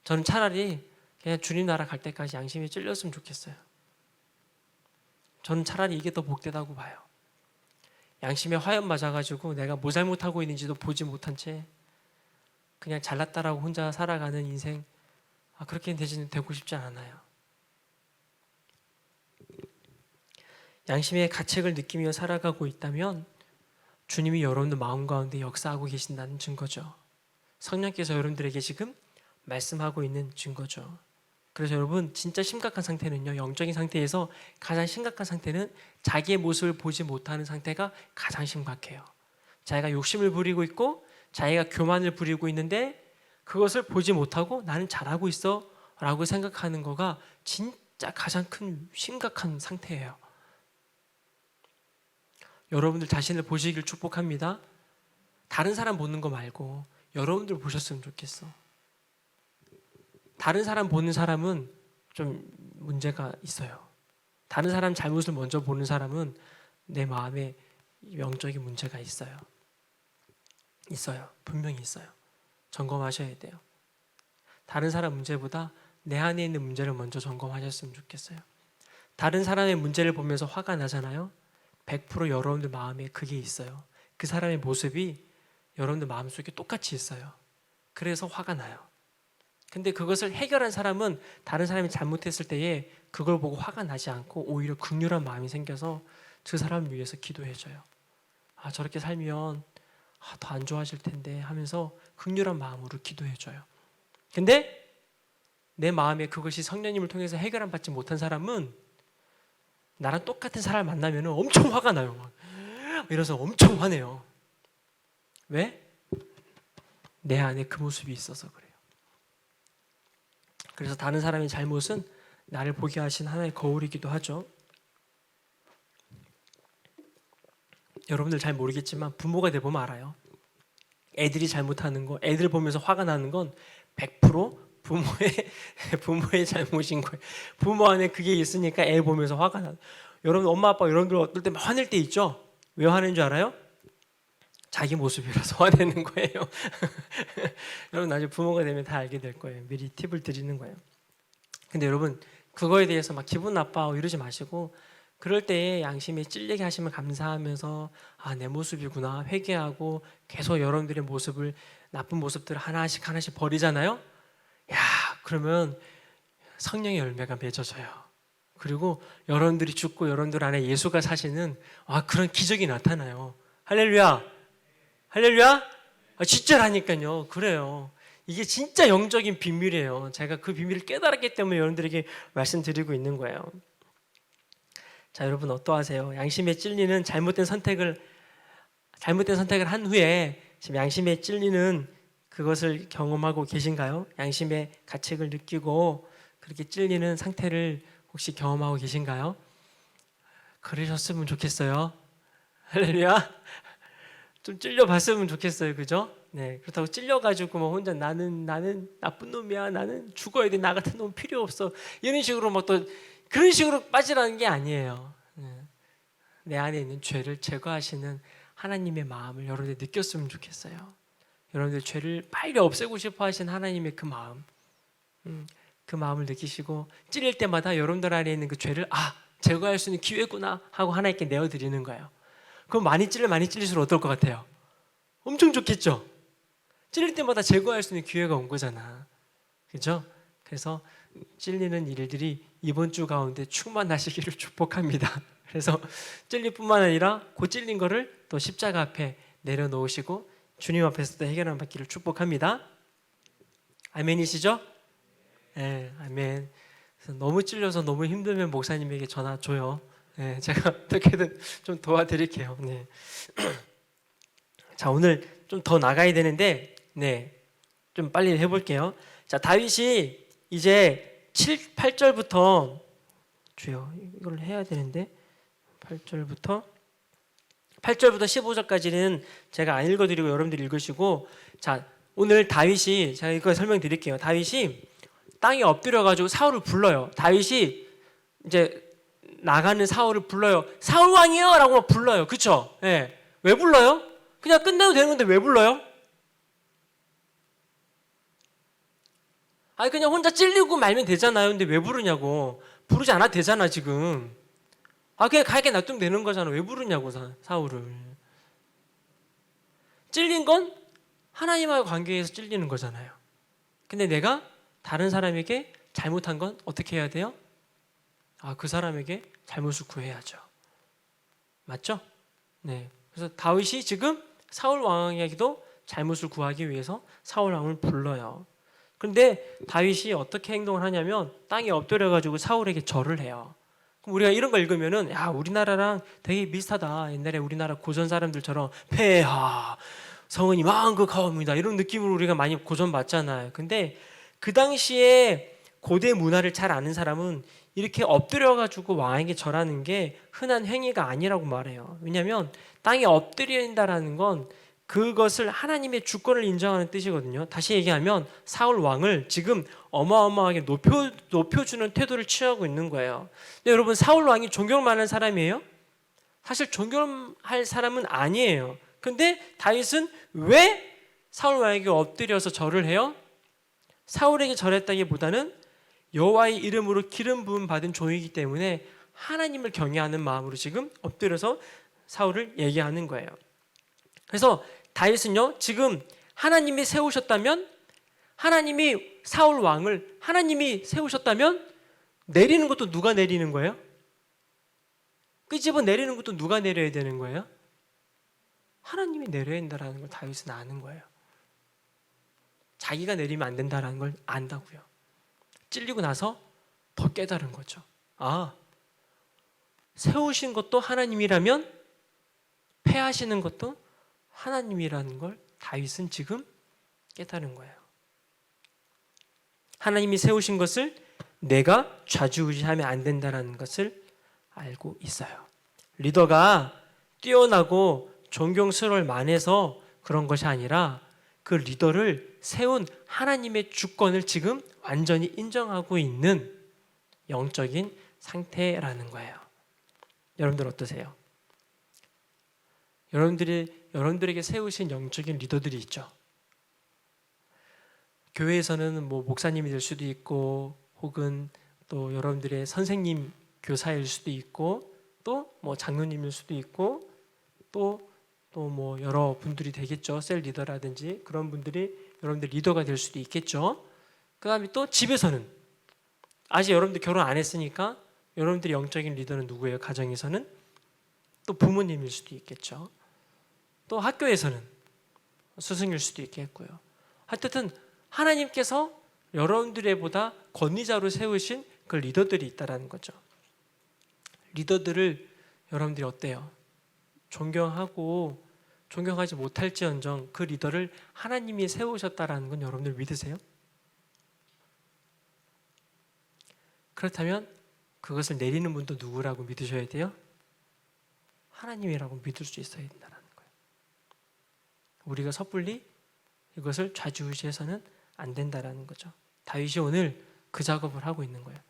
저는 차라리 그냥 주님 나라 갈 때까지 양심이 찔렸으면 좋겠어요. 저는 차라리 이게 더 복되다고 봐요. 양심에 화염 맞아가지고 내가 뭐 잘못하고 있는지도 보지 못한 채 그냥 잘났다라고 혼자 살아가는 인생, 그렇게 되고 싶지 않아요. 양심의 가책을 느끼며 살아가고 있다면 주님이 여러분들 마음 가운데 역사하고 계신다는 증거죠. 성령께서 여러분들에게 지금 말씀하고 있는 증거죠. 그래서 여러분, 진짜 심각한 상태는요, 영적인 상태에서 가장 심각한 상태는 자기의 모습을 보지 못하는 상태가 가장 심각해요. 자기가 욕심을 부리고 있고 자기가 교만을 부리고 있는데 그것을 보지 못하고 나는 잘하고 있어 라고 생각하는 거가 진짜 가장 큰 심각한 상태예요. 여러분들 자신을 보시길 축복합니다. 다른 사람 보는 거 말고 여러분들 보셨으면 좋겠어. 다른 사람 보는 사람은 좀 문제가 있어요. 다른 사람 잘못을 먼저 보는 사람은 내 마음에 영적인 문제가 있어요. 분명히 있어요. 점검하셔야 돼요. 다른 사람 문제보다 내 안에 있는 문제를 먼저 점검하셨으면 좋겠어요. 다른 사람의 문제를 보면서 화가 나잖아요. 100% 여러분들 마음에 그게 있어요. 그 사람의 모습이 여러분들 마음속에 똑같이 있어요. 그래서 화가 나요. 근데 그것을 해결한 사람은 다른 사람이 잘못했을 때에 그걸 보고 화가 나지 않고 오히려 긍휼한 마음이 생겨서 그 사람을 위해서 기도해줘요. 저렇게 살면 더 안 좋아질 텐데 하면서 긍휼한 마음으로 기도해줘요. 근데 내 마음에 그것이 성령님을 통해서 해결을 받지 못한 사람은 나랑 똑같은 사람을 만나면 엄청 화가 나요. 이래서 엄청 화내요. 왜? 내 안에 그 모습이 있어서 그래요. 그래서 다른 사람의 잘못은 나를 보게 하신 하나의 거울이기도 하죠. 여러분들 잘 모르겠지만 부모가 돼보면 알아요. 애들이 잘못하는 거, 애들 보면서 화가 나는 건 100% 부모의 잘못인 거예요. 부모 안에 그게 있으니까 애 보면서 화가 나. 여러분 엄마 아빠 여러분들 어떨 때 화낼 때 있죠? 왜 화내는 줄 알아요? 자기 모습이라서 화내는 거예요. 여러분 나중에 부모가 되면 다 알게 될 거예요. 미리 팁을 드리는 거예요. 근데 여러분 그거에 대해서 막 기분 나빠하고 이러지 마시고 그럴 때에 양심에 찔리게 하시면 감사하면서 아, 내 모습이구나 회개하고 계속 여러분들의 모습을 나쁜 모습들을 하나씩 하나씩 버리잖아요. 야, 그러면 성령의 열매가 맺어져요. 그리고 여러분들이 죽고 여러분들 안에 예수가 사시는 그런 기적이 나타나요. 할렐루야, 할렐루야. 진짜라니까요. 그래요. 이게 진짜 영적인 비밀이에요. 제가 그 비밀을 깨달았기 때문에 여러분들에게 말씀드리고 있는 거예요. 자, 여러분 어떠하세요? 양심에 찔리는 잘못된 선택을 한 후에 지금 양심에 찔리는 그것을 경험하고 계신가요? 양심의 가책을 느끼고 그렇게 찔리는 상태를 혹시 경험하고 계신가요? 그러셨으면 좋겠어요. 할렐루야. 좀 찔려봤으면 좋겠어요, 그죠? 네, 그렇다고 찔려가지고 뭐 혼자 나는 나쁜 놈이야, 나는 죽어야 돼, 나 같은 놈 필요 없어 이런 식으로 뭐 또 그런 식으로 빠지라는 게 아니에요. 내 안에 있는 죄를 제거하시는 하나님의 마음을 여러분들 느꼈으면 좋겠어요. 여러분들 죄를 빨리 없애고 싶어 하시는 하나님의 그 마음, 그 마음을 느끼시고 찔릴 때마다 여러분들 안에 있는 그 죄를 제거할 수 있는 기회구나 하고 하나님께 내어드리는 거예요. 그럼 많이 찔릴수록 어떨 것 같아요? 엄청 좋겠죠? 찔릴 때마다 제거할 수 있는 기회가 온 거잖아. 그죠? 그래서 찔리는 일들이 이번 주 가운데 충만하시기를 축복합니다. 그래서 찔릴 뿐만 아니라 그 찔린 거를 또 십자가 앞에 내려놓으시고 주님 앞에서도 해결함 받기를 축복합니다. 아멘이시죠? 네, 아멘. 그래서 너무 찔려서 너무 힘들면 목사님에게 전화 줘요. 네, 제가 어떻게든 좀 도와드릴게요. 네. 자, 오늘 좀 더 나가야 되는데, 좀 빨리 해볼게요. 자, 다윗이 이제 8절부터 주여, 이걸 해야 되는데 8절부터 15절까지는 제가 안 읽어드리고 여러분들이 읽으시고, 자, 오늘 다윗이 제가 이거 설명드릴게요. 다윗이 땅에 엎드려가지고 사울을 불러요. 다윗이 이제 나가는 사울을 불러요. 사울 왕이요! 라고 불러요. 그쵸? 네. 왜 불러요? 그냥 끝내도 되는 건데 왜 불러요? 그냥 혼자 찔리고 말면 되잖아요. 근데 왜 부르냐고. 부르지 않아도 되잖아 지금. 그냥 가게 놔두면 되는 거잖아. 왜 부르냐고 사울을. 찔린 건 하나님과의 관계에서 찔리는 거잖아요. 근데 내가 다른 사람에게 잘못한 건 어떻게 해야 돼요? 그 사람에게 잘못을 구해야죠. 맞죠? 네. 그래서 다윗이 지금 사울 왕에게도 잘못을 구하기 위해서 사울 왕을 불러요. 그런데 다윗이 어떻게 행동을 하냐면 땅에 엎드려가지고 사울에게 절을 해요. 그럼 우리가 이런 걸 읽으면은 우리나라랑 되게 비슷하다. 옛날에 우리나라 고전 사람들처럼 폐하 성은이 만극하옵니다 이런 느낌으로 우리가 많이 고전 받잖아요. 근데 그 당시에 고대 문화를 잘 아는 사람은 이렇게 엎드려가지고 왕에게 절하는 게 흔한 행위가 아니라고 말해요. 왜냐하면 땅에 엎드린다라는 건 그것을 하나님의 주권을 인정하는 뜻이거든요. 다시 얘기하면 사울 왕을 지금 어마어마하게 높여주는 태도를 취하고 있는 거예요. 근데 여러분, 사울 왕이 존경을 받는 사람이에요? 사실 존경할 사람은 아니에요. 근데 다윗은 왜 사울 왕에게 엎드려서 절을 해요? 사울에게 절했다기보다는 여호와의 이름으로 기름 부음 받은 종이기 때문에 하나님을 경외하는 마음으로 지금 엎드려서 사울을 얘기하는 거예요. 그래서 다윗은요, 지금 하나님이 세우셨다면, 하나님이 사울 왕을 하나님이 세우셨다면 내리는 것도 누가 내리는 거예요? 끄집어 내리는 것도 누가 내려야 되는 거예요? 하나님이 내려야 된다는 걸 다윗은 아는 거예요. 자기가 내리면 안 된다는 걸 안다고요. 찔리고 나서 더 깨달은 거죠. 세우신 것도 하나님이라면 패하시는 것도 하나님이라는 걸 다윗은 지금 깨달은 거예요. 하나님이 세우신 것을 내가 좌지우지하면 안 된다는 것을 알고 있어요. 리더가 뛰어나고 존경스러울 만해서 그런 것이 아니라 그 리더를 세운 하나님의 주권을 지금 완전히 인정하고 있는 영적인 상태라는 거예요. 여러분들 어떠세요? 여러분들에게 세우신 영적인 리더들이 있죠. 교회에서는 뭐 목사님이 될 수도 있고, 혹은 또 여러분들의 선생님, 교사일 수도 있고, 또 뭐 장로님일 수도 있고, 또 뭐 여러 분들이 되겠죠. 셀 리더라든지 그런 분들이 여러분들 리더가 될 수도 있겠죠. 그 다음에 또 집에서는 아직 여러분들 결혼 안 했으니까 여러분들의 영적인 리더는 누구예요? 가정에서는 또 부모님일 수도 있겠죠. 또 학교에서는 스승일 수도 있겠고요. 하여튼 하나님께서 여러분들의 보다 권위자로 세우신 그 리더들이 있다라는 거죠. 리더들을 여러분들이 어때요? 존경하지 못할지언정 그 리더를 하나님이 세우셨다라는 건 여러분들 믿으세요? 그렇다면 그것을 내리는 분도 누구라고 믿으셔야 돼요? 하나님이라고 믿을 수 있어야 된다는 거예요. 우리가 섣불리 이것을 좌지우지해서는 안 된다는 거죠. 다윗이 오늘 그 작업을 하고 있는 거예요.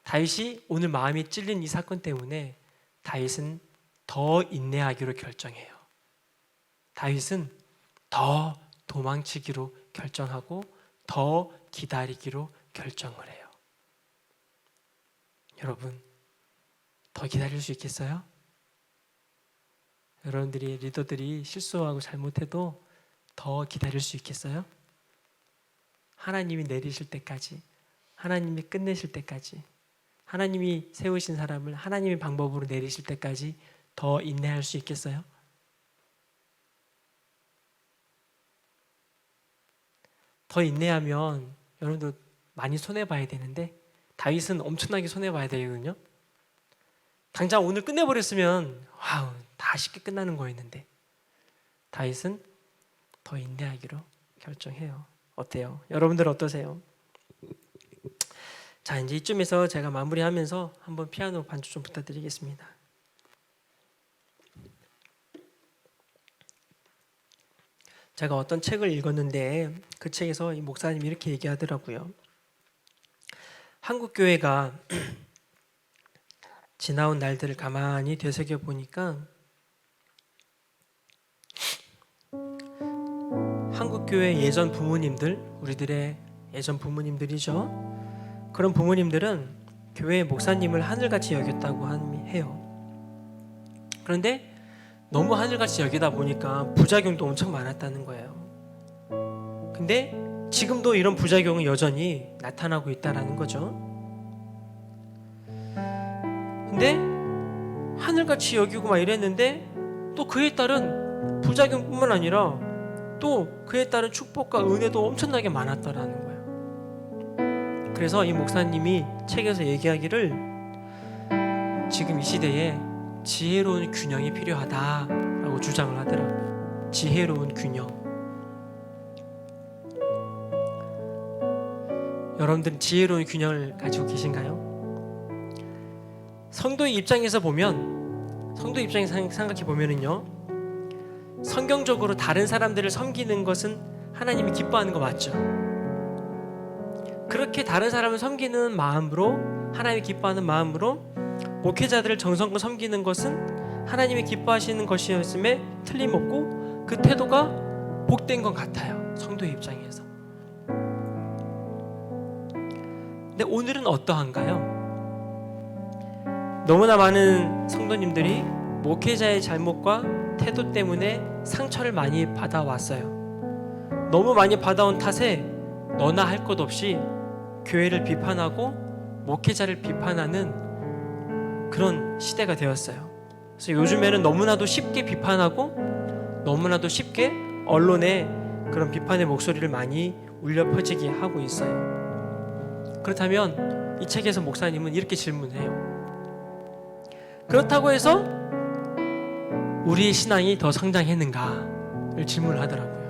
다윗이 오늘 마음이 찔린 이 사건 때문에 다윗은 더 인내하기로 결정해요. 다윗은 더 도망치기로 결정하고 더 기다리기로 결정을 해요. 여러분, 더 기다릴 수 있겠어요? 여러분들이 리더들이 실수하고 잘못해도 더 기다릴 수 있겠어요? 하나님이 내리실 때까지, 하나님이 끝내실 때까지, 하나님이 세우신 사람을 하나님의 방법으로 내리실 때까지 더 인내할 수 있겠어요? 더 인내하면 여러분들 많이 손해봐야 되는데 다윗은 엄청나게 손해봐야 되거든요. 당장 오늘 끝내버렸으면 와우, 다 쉽게 끝나는 거였는데 다윗은 더 인내하기로 결정해요. 어때요? 여러분들 어떠세요? 자, 이제 이쯤에서 제가 마무리하면서 한번 피아노 반주 좀 부탁드리겠습니다. 제가 어떤 책을 읽었는데 그 책에서 이 목사님이 이렇게 얘기하더라고요. 한국 교회가 지나온 날들을 가만히 되새겨 보니까 한국 교회 예전 부모님들, 우리들의 예전 부모님들이죠. 그런 부모님들은 교회 목사님을 하늘같이 여겼다고 해요. 그런데 너무 하늘같이 여기다 보니까 부작용도 엄청 많았다는 거예요. 근데 지금도 이런 부작용은 여전히 나타나고 있다는 거죠. 근데 하늘같이 여기고 막 이랬는데 또 그에 따른 부작용뿐만 아니라 또 그에 따른 축복과 은혜도 엄청나게 많았다라는 거예요. 그래서 이 목사님이 책에서 얘기하기를 지금 이 시대에 지혜로운 균형이 필요하다라고 주장을 하더라고요. 지혜로운 균형. 여러분들은 지혜로운 균형을 가지고 계신가요? 성도의 입장에서 보면, 성도의 입장에서 생각해 보면은요, 성경적으로 다른 사람들을 섬기는 것은 하나님이 기뻐하는 거 맞죠? 그렇게 다른 사람을 섬기는 마음으로, 하나님이 기뻐하는 마음으로 목회자들을 정성껏 섬기는 것은 하나님이 기뻐하시는 것이었음에 틀림없고 그 태도가 복된 것 같아요. 성도의 입장에서. 근데 오늘은 어떠한가요? 너무나 많은 성도님들이 목회자의 잘못과 태도 때문에 상처를 많이 받아왔어요. 너무 많이 받아온 탓에 너나 할 것 없이 교회를 비판하고 목회자를 비판하는 그런 시대가 되었어요. 그래서 요즘에는 너무나도 쉽게 비판하고 너무나도 쉽게 언론에 그런 비판의 목소리를 많이 울려 퍼지게 하고 있어요. 그렇다면 이 책에서 목사님은 이렇게 질문해요. 그렇다고 해서 우리의 신앙이 더 성장했는가를 질문을 하더라고요.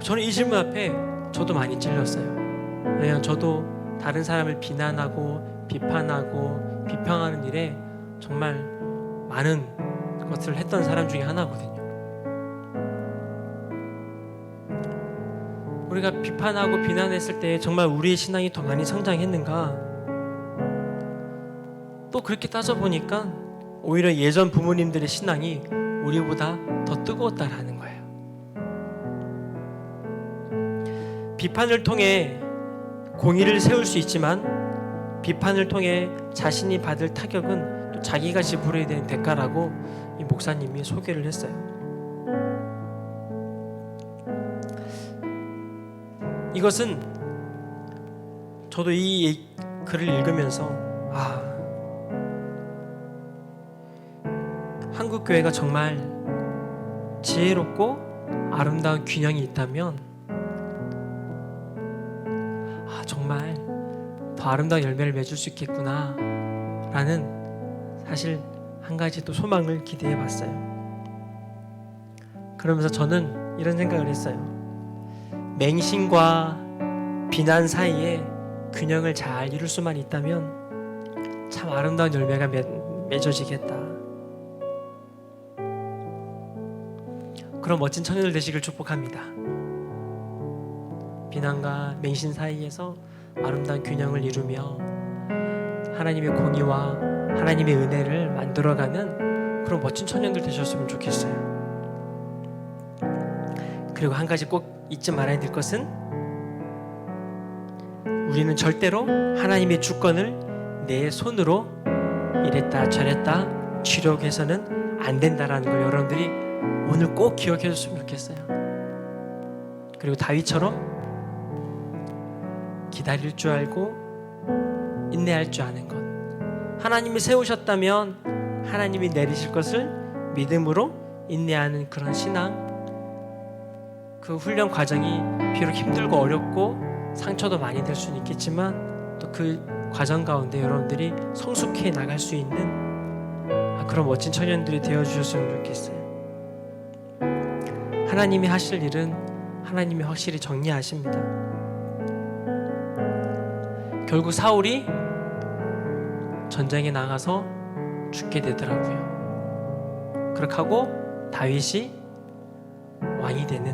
저는 이 질문 앞에 저도 많이 찔렸어요. 왜냐하면 저도 다른 사람을 비난하고 비판하고 비평하는 일에 정말 많은 것을 했던 사람 중에 하나거든요. 우리가 비판하고 비난했을 때 정말 우리의 신앙이 더 많이 성장했는가? 또 그렇게 따져보니까 오히려 예전 부모님들의 신앙이 우리보다 더 뜨거웠다라는 거예요. 비판을 통해 공의를 세울 수 있지만 비판을 통해 자신이 받을 타격은 또 자기가 지불해야 되는 대가라고 이 목사님이 소개를 했어요. 이것은 저도 이 글을 읽으면서 한국 교회가 정말 지혜롭고 아름다운 균형이 있다면 정말 더 아름다운 열매를 맺을 수 있겠구나 라는 사실 한 가지 또 소망을 기대해 봤어요. 그러면서 저는 이런 생각을 했어요. 맹신과 비난 사이에 균형을 잘 이룰 수만 있다면 참 아름다운 열매가 맺어지겠다. 그런 멋진 청년들 되시길 축복합니다. 비난과 맹신 사이에서 아름다운 균형을 이루며 하나님의 공의와 하나님의 은혜를 만들어가는 그런 멋진 청년들 되셨으면 좋겠어요. 그리고 한 가지 꼭 잊지 말아야 될 것은 우리는 절대로 하나님의 주권을 내 손으로 이랬다 저랬다 주려해서는 안 된다라는 걸 여러분들이 오늘 꼭 기억해 줬으면 좋겠어요. 그리고 다윗처럼 기다릴 줄 알고 인내할 줄 아는 것, 하나님이 세우셨다면 하나님이 내리실 것을 믿음으로 인내하는 그런 신앙, 그 훈련 과정이 비록 힘들고 어렵고 상처도 많이 될 수는 있겠지만 또 그 과정 가운데 여러분들이 성숙해 나갈 수 있는 그런 멋진 청년들이 되어주셨으면 좋겠어요. 하나님이 하실 일은 하나님이 확실히 정리하십니다. 결국 사울이 전쟁에 나가서 죽게 되더라고요. 그렇게 하고 다윗이 왕이 되는,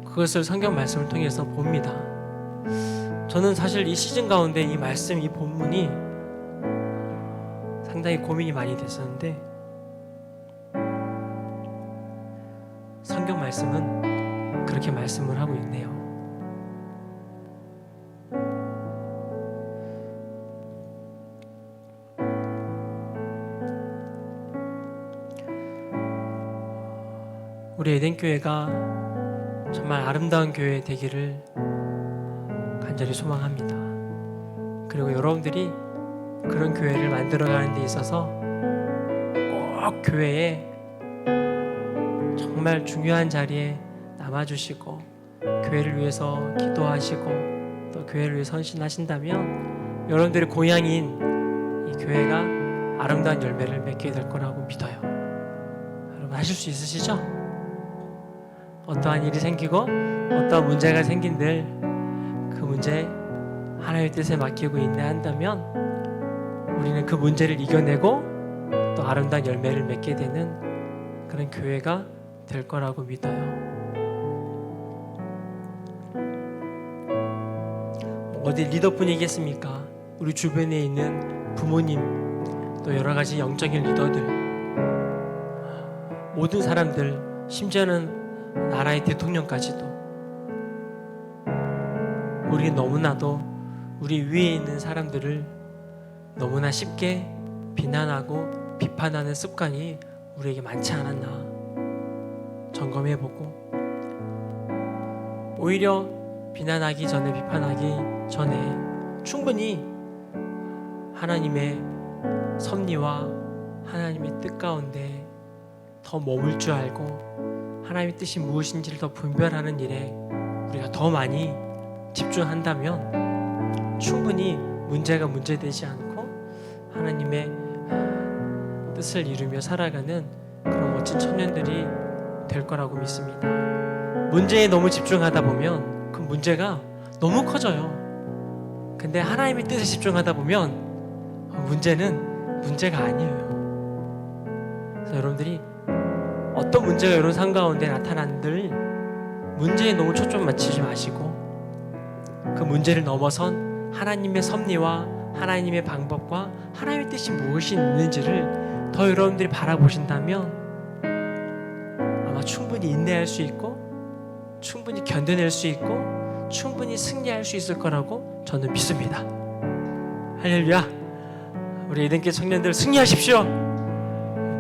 그것을 성경 말씀을 통해서 봅니다. 저는 사실 이 시즌 가운데 이 말씀, 이 본문이 상당히 고민이 많이 됐었는데 성경 말씀은 그렇게 말씀을 하고 있네요. 우리 에덴교회가 정말 아름다운 교회 되기를 간절히 소망합니다. 그리고 여러분들이 그런 교회를 만들어가는 데 있어서 꼭 교회에 정말 중요한 자리에 남아주시고 교회를 위해서 기도하시고 또 교회를 위해 헌신하신다면 여러분들의 고향인 이 교회가 아름다운 열매를 맺게 될 거라고 믿어요. 여러분 하실 수 있으시죠? 어떠한 일이 생기고 어떠한 문제가 생긴들 그 문제 하나님의 뜻에 맡기고 인내한다면 우리는 그 문제를 이겨내고 또 아름다운 열매를 맺게 되는 그런 교회가 될 거라고 믿어요. 어디 리더뿐이겠습니까? 우리 주변에 있는 부모님 또 여러 가지 영적인 리더들, 모든 사람들, 심지어는 나라의 대통령까지도 우리 너무나도 우리 위에 있는 사람들을 너무나 쉽게 비난하고 비판하는 습관이 우리에게 많지 않았나 점검해보고 오히려 비난하기 전에 비판하기 전에 충분히 하나님의 섭리와 하나님의 뜻 가운데 더 머물 줄 알고 하나님의 뜻이 무엇인지를 더 분별하는 일에 우리가 더 많이 집중한다면 충분히 문제가 문제되지 않고 하나님의 뜻을 이루며 살아가는 그런 멋진 청년들이 될 거라고 믿습니다. 문제에 너무 집중하다 보면 그 문제가 너무 커져요. 근데 하나님의 뜻에 집중하다 보면 문제는 문제가 아니에요. 그래서 여러분들이 어떤 문제가 여러분 삶 가운데 나타난들 문제에 너무 초점 맞추지 마시고 그 문제를 넘어선 하나님의 섭리와 하나님의 방법과 하나님의 뜻이 무엇이 있는지를 더 여러분들이 바라보신다면 아마 충분히 인내할 수 있고 충분히 견뎌낼 수 있고 충분히 승리할 수 있을 거라고 저는 믿습니다. 할렐루야. 우리 에덴교회 청년들 승리하십시오.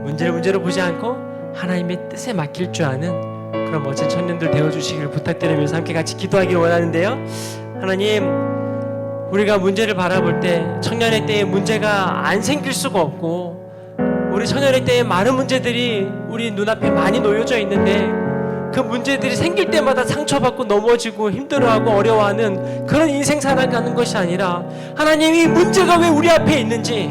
문제를 문제로 보지 않고 하나님의 뜻에 맡길 줄 아는 그런 멋진 청년들 되어주시기를 부탁드리면서 함께 같이 기도하기를 원하는데요. 하나님, 우리가 문제를 바라볼 때 청년의 때에 문제가 안 생길 수가 없고 우리 청년의 때에 많은 문제들이 우리 눈앞에 많이 놓여져 있는데 그 문제들이 생길 때마다 상처받고 넘어지고 힘들어하고 어려워하는 그런 인생 살아가는 것이 아니라 하나님이 문제가 왜 우리 앞에 있는지,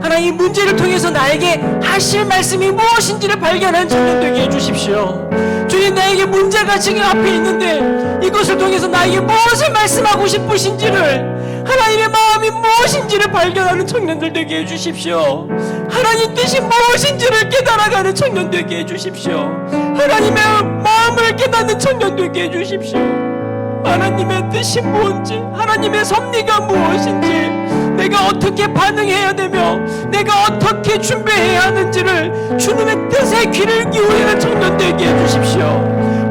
하나님 이 문제를 통해서 나에게 하실 말씀이 무엇인지를 발견하는 청년 되게 해주십시오. 주님, 나에게 문제가 지금 앞에 있는데 이것을 통해서 나에게 무엇을 말씀하고 싶으신지를, 하나님의 마음이 무엇인지를 발견하는 청년들 되게 해주십시오. 하나님 뜻이 무엇인지를 깨달아가는 청년 되게 해주십시오. 하나님의 마음을 깨닫는 청년 되게 해주십시오. 하나님의 뜻이 뭔지, 하나님의 섭리가 무엇인지, 내가 어떻게 반응해야 되며 내가 어떻게 준비해야 하는지를 주님의 뜻에 귀를 기울이는 청년 되게 해주십시오.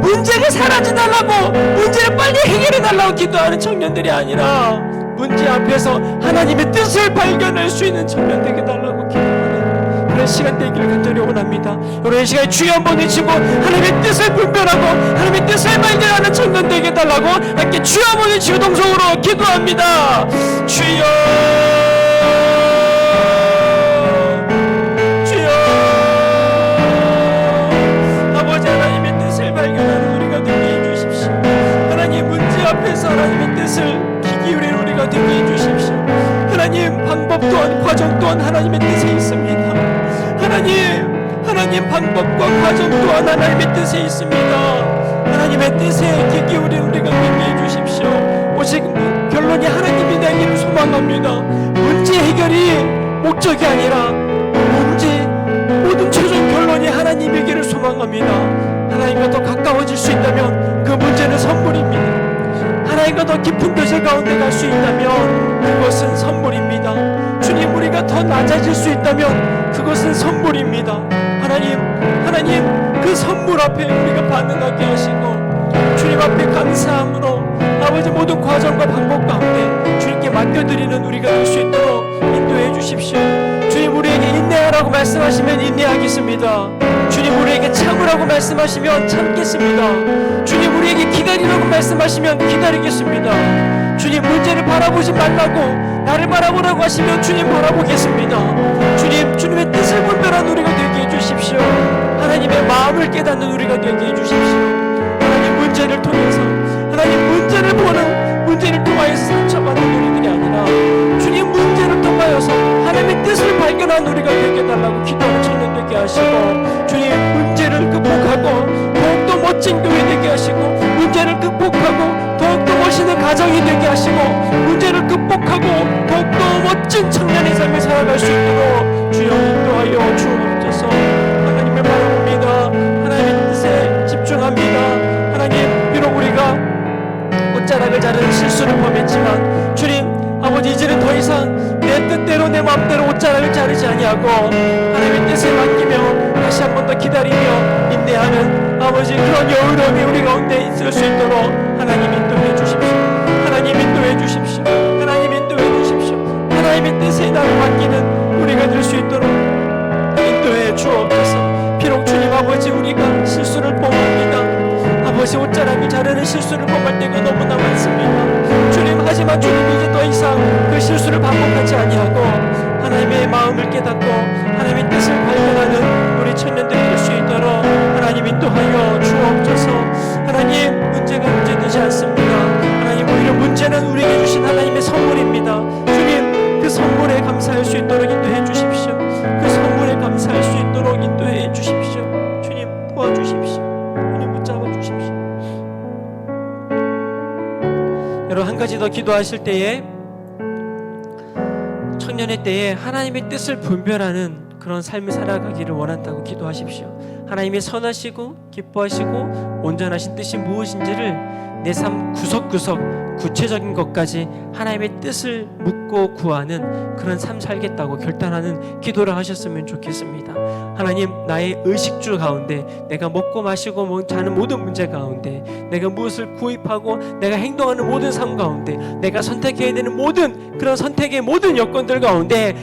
문제가 사라져달라고, 문제를 빨리 해결해달라고 기도하는 청년들이 아니라 문제 앞에서 하나님의 뜻을 발견할 수 있는 청년 되게 달라고 기도하는 그런 시간 되기를 간절히 원합니다. 여러분, 이 시간에 주여 한번 외치고 하나님의 뜻을 분별하고 하나님의 뜻을 발견하는 청년 되게 달라고 함께 주여 한번 외치고 동성으로 기도합니다. 주여, 주여. 아버지, 하나님의 뜻을 발견하는 우리가 되게 해주십시오. 하나님, 문제 앞에서 하나님의 뜻을 기울이는 우리가 되게 해주십시오. 하나님, 방법 또한 과정 또한 하나님의 뜻에 있습니다. 하나님 방법과 과정 또한 하나님의 뜻에 있습니다. 하나님의 뜻에 귀 기울이는 우리가 되게 해주십시오. 오직 결론이 하나님이 되기를 소망합니다. 문제 해결이 목적이 아니라 모든 최종 결론이 하나님이기를 소망합니다. 하나님과 더 가까워질 수 있다면 그 문제는 선물입니다. 하나님과 더 깊은 교제 가운데 갈 수 있다면 그것은 선물입니다. 주님, 우리가 더 낮아질 수 있다면 그것은 선물입니다. 하나님 그 선물 앞에 우리가 반응하게 하시고 주님 앞에 감사함으로 아버지 모든 과정과 방법 가운데 주님께 맡겨드리는 우리가 될 수 있도록 인도해 주십시오. 주님, 우리에게 인내하라고 말씀하시면 인내하겠습니다. 주님, 우리에게 참으라고 말씀하시면 참겠습니다. 주님, 우리에게 기다리라고 말씀하시면 기다리겠습니다. 주님, 문제를 바라보지 말라고 나를 바라보라고 하시면 주님 바라보겠습니다. 주님, 주님의 뜻을 분별한 우리가 되게 해주십시오. 하나님의 마음을 깨닫는 우리가 되게 해주십시오. 하나님, 문제를 통해서 문제를 통하여서 상처받는 우리들이 아니라 주님, 문제를 통하여서 하나님의 뜻을 발견한 우리가 되게 해달라고 기도하는 청년 되게 하시고, 주님, 문제를 극복하고 더욱더 멋진 교회 되게 하시고, 문제를 극복하고 더욱더 멋있는 가정이 되게 하시고, 문제를 극복하고 더욱더 멋진 청년의 삶을 살아갈 수 있도록 주여 인도하여 주옵소서. 하나님을 바라봅니다. 하나님의 뜻에 집중합니다. 하나님, 비록 우리가 옷자락을 자르는 실수를 범했지만 주님, 아버지, 이제는 더 이상 내 뜻대로 내 마음대로 옷자락을 자르지 아니하고 하나님의 뜻에 맡기며 다시 한 번 더 기다리며 인내하는 아버지, 그런 여유로움이 우리 가운데 있을 수 있도록 하나님 인도해 주십시오. 하나님 인도해 주십시오. 하나님 인도해 주십시오. 하나님의 뜻에 나를 맡기는 우리가 될 수 있도록 인도해 주옵소서. 비록 주님 아버지, 우리가 실수를 범합니다. 아버지, 옷자락을 자르는 실수를 범할 때가 너무나 많습니다. 주님, 하지만 주님, 이제 더 이상 그 실수를 반복하지 아니하고 하나님의 마음을 깨닫고 하나님의 뜻을 발견하는 우리 청년들이 될 수 있도록 하나님 인도하여 주옵소서. 하나님, 문제가 문제되지 않습니다. 하나님, 오히려 문제는 우리에게 주신 하나님의 선물입니다. 주님, 그 선물에 감사할 수 있도록 인도해 주십시오. 그 선물에 감사할 수 있도록 인도해 주십시오. 주님, 도와주십시오. 여러분, 한 가지 더 기도하실 때에 청년의 때에 하나님의 뜻을 분별하는 그런 삶을 살아가기를 원한다고 기도하십시오. 하나님의 선하시고 기뻐하시고 온전하신 뜻이 무엇인지를 내 삶 구석구석 구체적인 것까지 하나님의 뜻을 묻고 구하는 그런 삶 살겠다고 결단하는 기도를 하셨으면 좋겠습니다. 하나님, 나의 의식주 가운데, 내가 먹고 마시고 자는 모든 문제 가운데, 내가 무엇을 구입하고 내가 행동하는 모든 삶 가운데, 내가 선택해야 되는 모든 그런 선택의 모든 여건들 가운데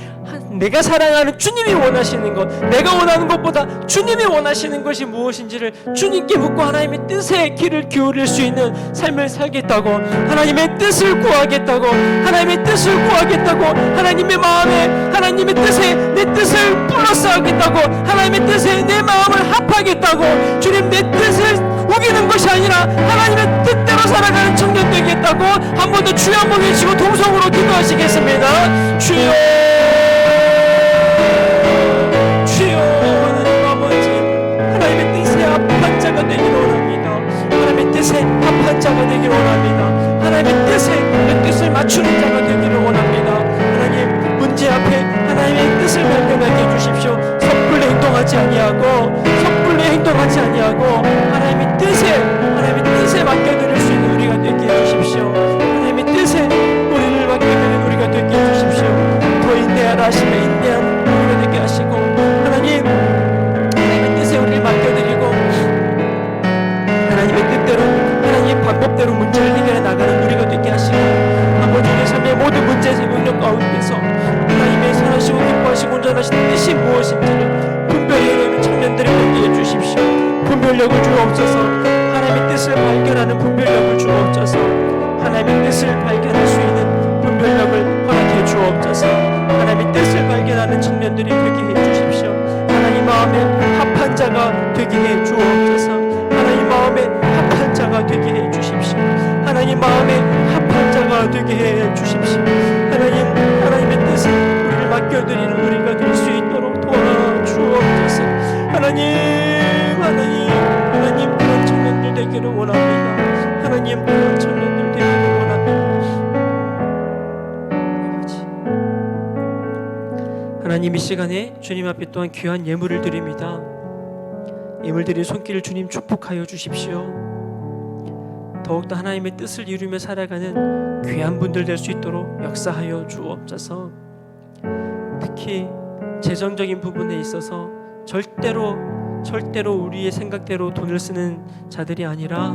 내가 사랑하는 주님이 원하시는 것, 내가 원하는 것보다 주님이 원하시는 것이 무엇인지를 주님께 묻고 하나님의 뜻에 귀를 기울일 수 있는 삶을 살겠다고, 하나님의 뜻을 구하겠다고, 하나님의 뜻을 구하겠다고, 하나님의 마음에, 하나님의 뜻에 내 뜻을 플러스하겠다고, 하나님의 뜻에 내 마음을 합하겠다고, 주님 내 뜻을 우기는 것이 아니라 하나님의 뜻대로 살아가는 청년 되겠다고 한 번 더 주여 한번 외치고 동성으로 기도하시겠습니다. 주여, 주여, 하나님 아버지, 하나님의 뜻에 합한 자가 되기를 원합니다. 하나님의 뜻에 합한 자가 되기를 원합니다. 하나님의 뜻에 내 뜻을 맞추는 자가 되기를 원합니다. 하나님, 문제 앞에 하나님의 뜻을 발견하게 해주십시오. 섣불리 행동하지 아니하고 하나님의 뜻에 맡겨드릴 수 있는 우리가 되게 해주십시오. 하나님의 뜻에 우리를 맡겨드리는 우리가 되게 해주십시오. 더 인내하라 하시면 인내하는 우리가 되게 하시고, 하나님의 뜻에 우리를 맡겨드리고 하나님의 뜻대로, 하나님의 방법대로 문제를 해결해 나가는 우리가 되게 하시고, 아버지 우리 삶의 모든 문제 생각 가운데서 하나님의 선하시고 기뻐하시고 온전하신 뜻이 무엇인지를 분별히 해내는 청년들이 되게 해주십시오. 분별력을 주옵소서. 하나님의 뜻을 발견하는 분별력을 주옵소서. 하나님의 뜻을 발견할 수 있는 분별력을 허락해 주옵소서. 하나님의 뜻을 발견하는 청년들이 되게 해주십시오. 하나님 마음에 합한 자가 되게 해 주옵소서. 하나님 마음에 합한 자가 되게 해 주십시오. 하나님 마음에 합한 자가 되게 해 주십시오. 하나님의 뜻에 우리를 맡겨드리는 우리가 될 수 있도록 도와주옵소서. 하나님 그런 청년들 되기를 원합니다. 하나님 그런 청년들 되기를 원합니다. 하나님, 이 시간에 주님 앞에 또한 귀한 예물을 드립니다. 예물 드린 손길을 주님 축복하여 주십시오. 더욱더 하나님의 뜻을 이루며 살아가는 귀한 분들 될 수 있도록 역사하여 주옵소서. 특히 재정적인 부분에 있어서 절대로 우리의 생각대로 돈을 쓰는 자들이 아니라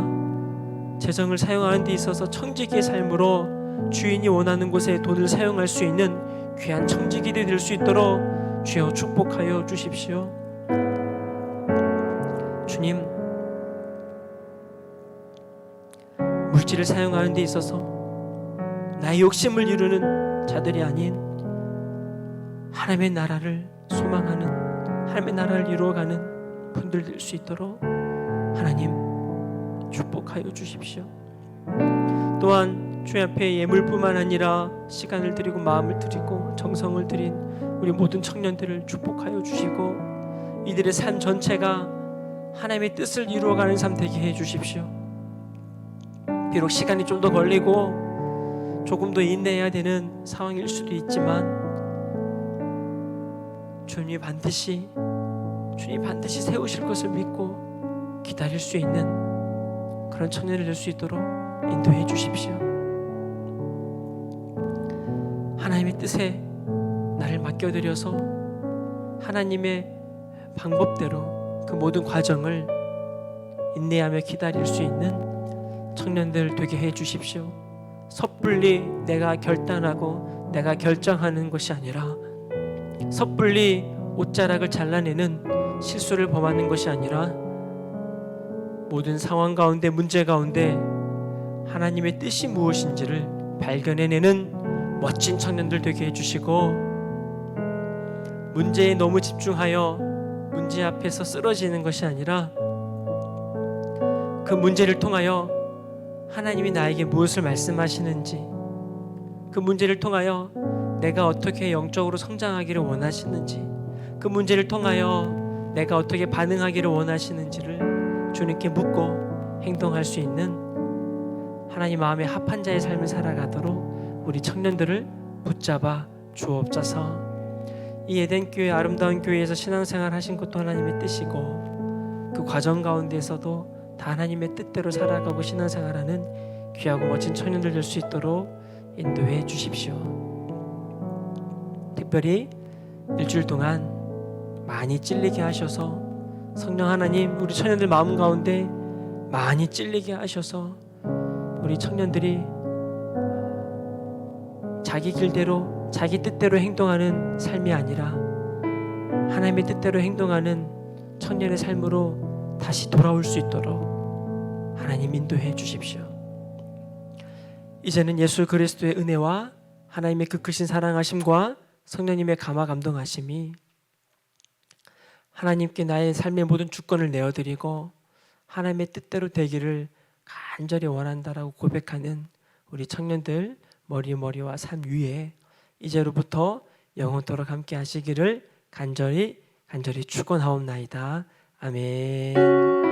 재정을 사용하는 데 있어서 청지기의 삶으로 주인이 원하는 곳에 돈을 사용할 수 있는 귀한 청지기들이 될 수 있도록 주여 축복하여 주십시오. 주님, 물질을 사용하는 데 있어서 나의 욕심을 이루는 자들이 아닌 하나님의 나라를 소망하는, 하나님의 나라를 이루어가는 분들 될 수 있도록 하나님 축복하여 주십시오. 또한 주님 앞에 예물뿐만 아니라 시간을 드리고 마음을 드리고 정성을 드린 우리 모든 청년들을 축복하여 주시고 이들의 삶 전체가 하나님의 뜻을 이루어가는 삶 되게 해 주십시오. 비록 시간이 좀 더 걸리고 조금 더 인내해야 되는 상황일 수도 있지만 주님이 반드시 세우실 것을 믿고 기다릴 수 있는 그런 청년이 될 수 있도록 인도해 주십시오. 하나님의 뜻에 나를 맡겨드려서 하나님의 방법대로 그 모든 과정을 인내하며 기다릴 수 있는 청년들 되게 해 주십시오. 섣불리 내가 결단하고 내가 결정하는 것이 아니라, 섣불리 옷자락을 잘라내는 실수를 범하는 것이 아니라, 모든 상황 가운데 문제 가운데 하나님의 뜻이 무엇인지를 발견해내는 멋진 청년들 되게 해주시고, 문제에 너무 집중하여 문제 앞에서 쓰러지는 것이 아니라 그 문제를 통하여 하나님이 나에게 무엇을 말씀하시는지, 그 문제를 통하여 내가 어떻게 영적으로 성장하기를 원하시는지, 그 문제를 통하여 내가 어떻게 반응하기를 원하시는지를 주님께 묻고 행동할 수 있는 하나님 마음에 합한 자의 삶을 살아가도록 우리 청년들을 붙잡아 주옵소서. 이 에덴교회, 아름다운 교회에서 신앙생활 하신 것도 하나님의 뜻이고, 그 과정 가운데서도 다 하나님의 뜻대로 살아가고 신앙생활하는 귀하고 멋진 청년들 될 수 있도록 인도해 주십시오. 특별히 일주일 동안 많이 찔리게 하셔서 성령 하나님 우리 청년들 마음 가운데 많이 찔리게 하셔서 우리 청년들이 자기 길대로 자기 뜻대로 행동하는 삶이 아니라 하나님의 뜻대로 행동하는 청년의 삶으로 다시 돌아올 수 있도록 하나님 인도해 주십시오. 이제는 예수 그리스도의 은혜와 하나님의 그 크신 사랑하심과 성령님의 감화 감동하심이 하나님께 나의 삶의 모든 주권을 내어드리고 하나님의 뜻대로 되기를 간절히 원한다라고 고백하는 우리 청년들 머리와 삶 위에 이제로부터 영원토록 함께 하시기를 간절히 축원하옵나이다. 아멘.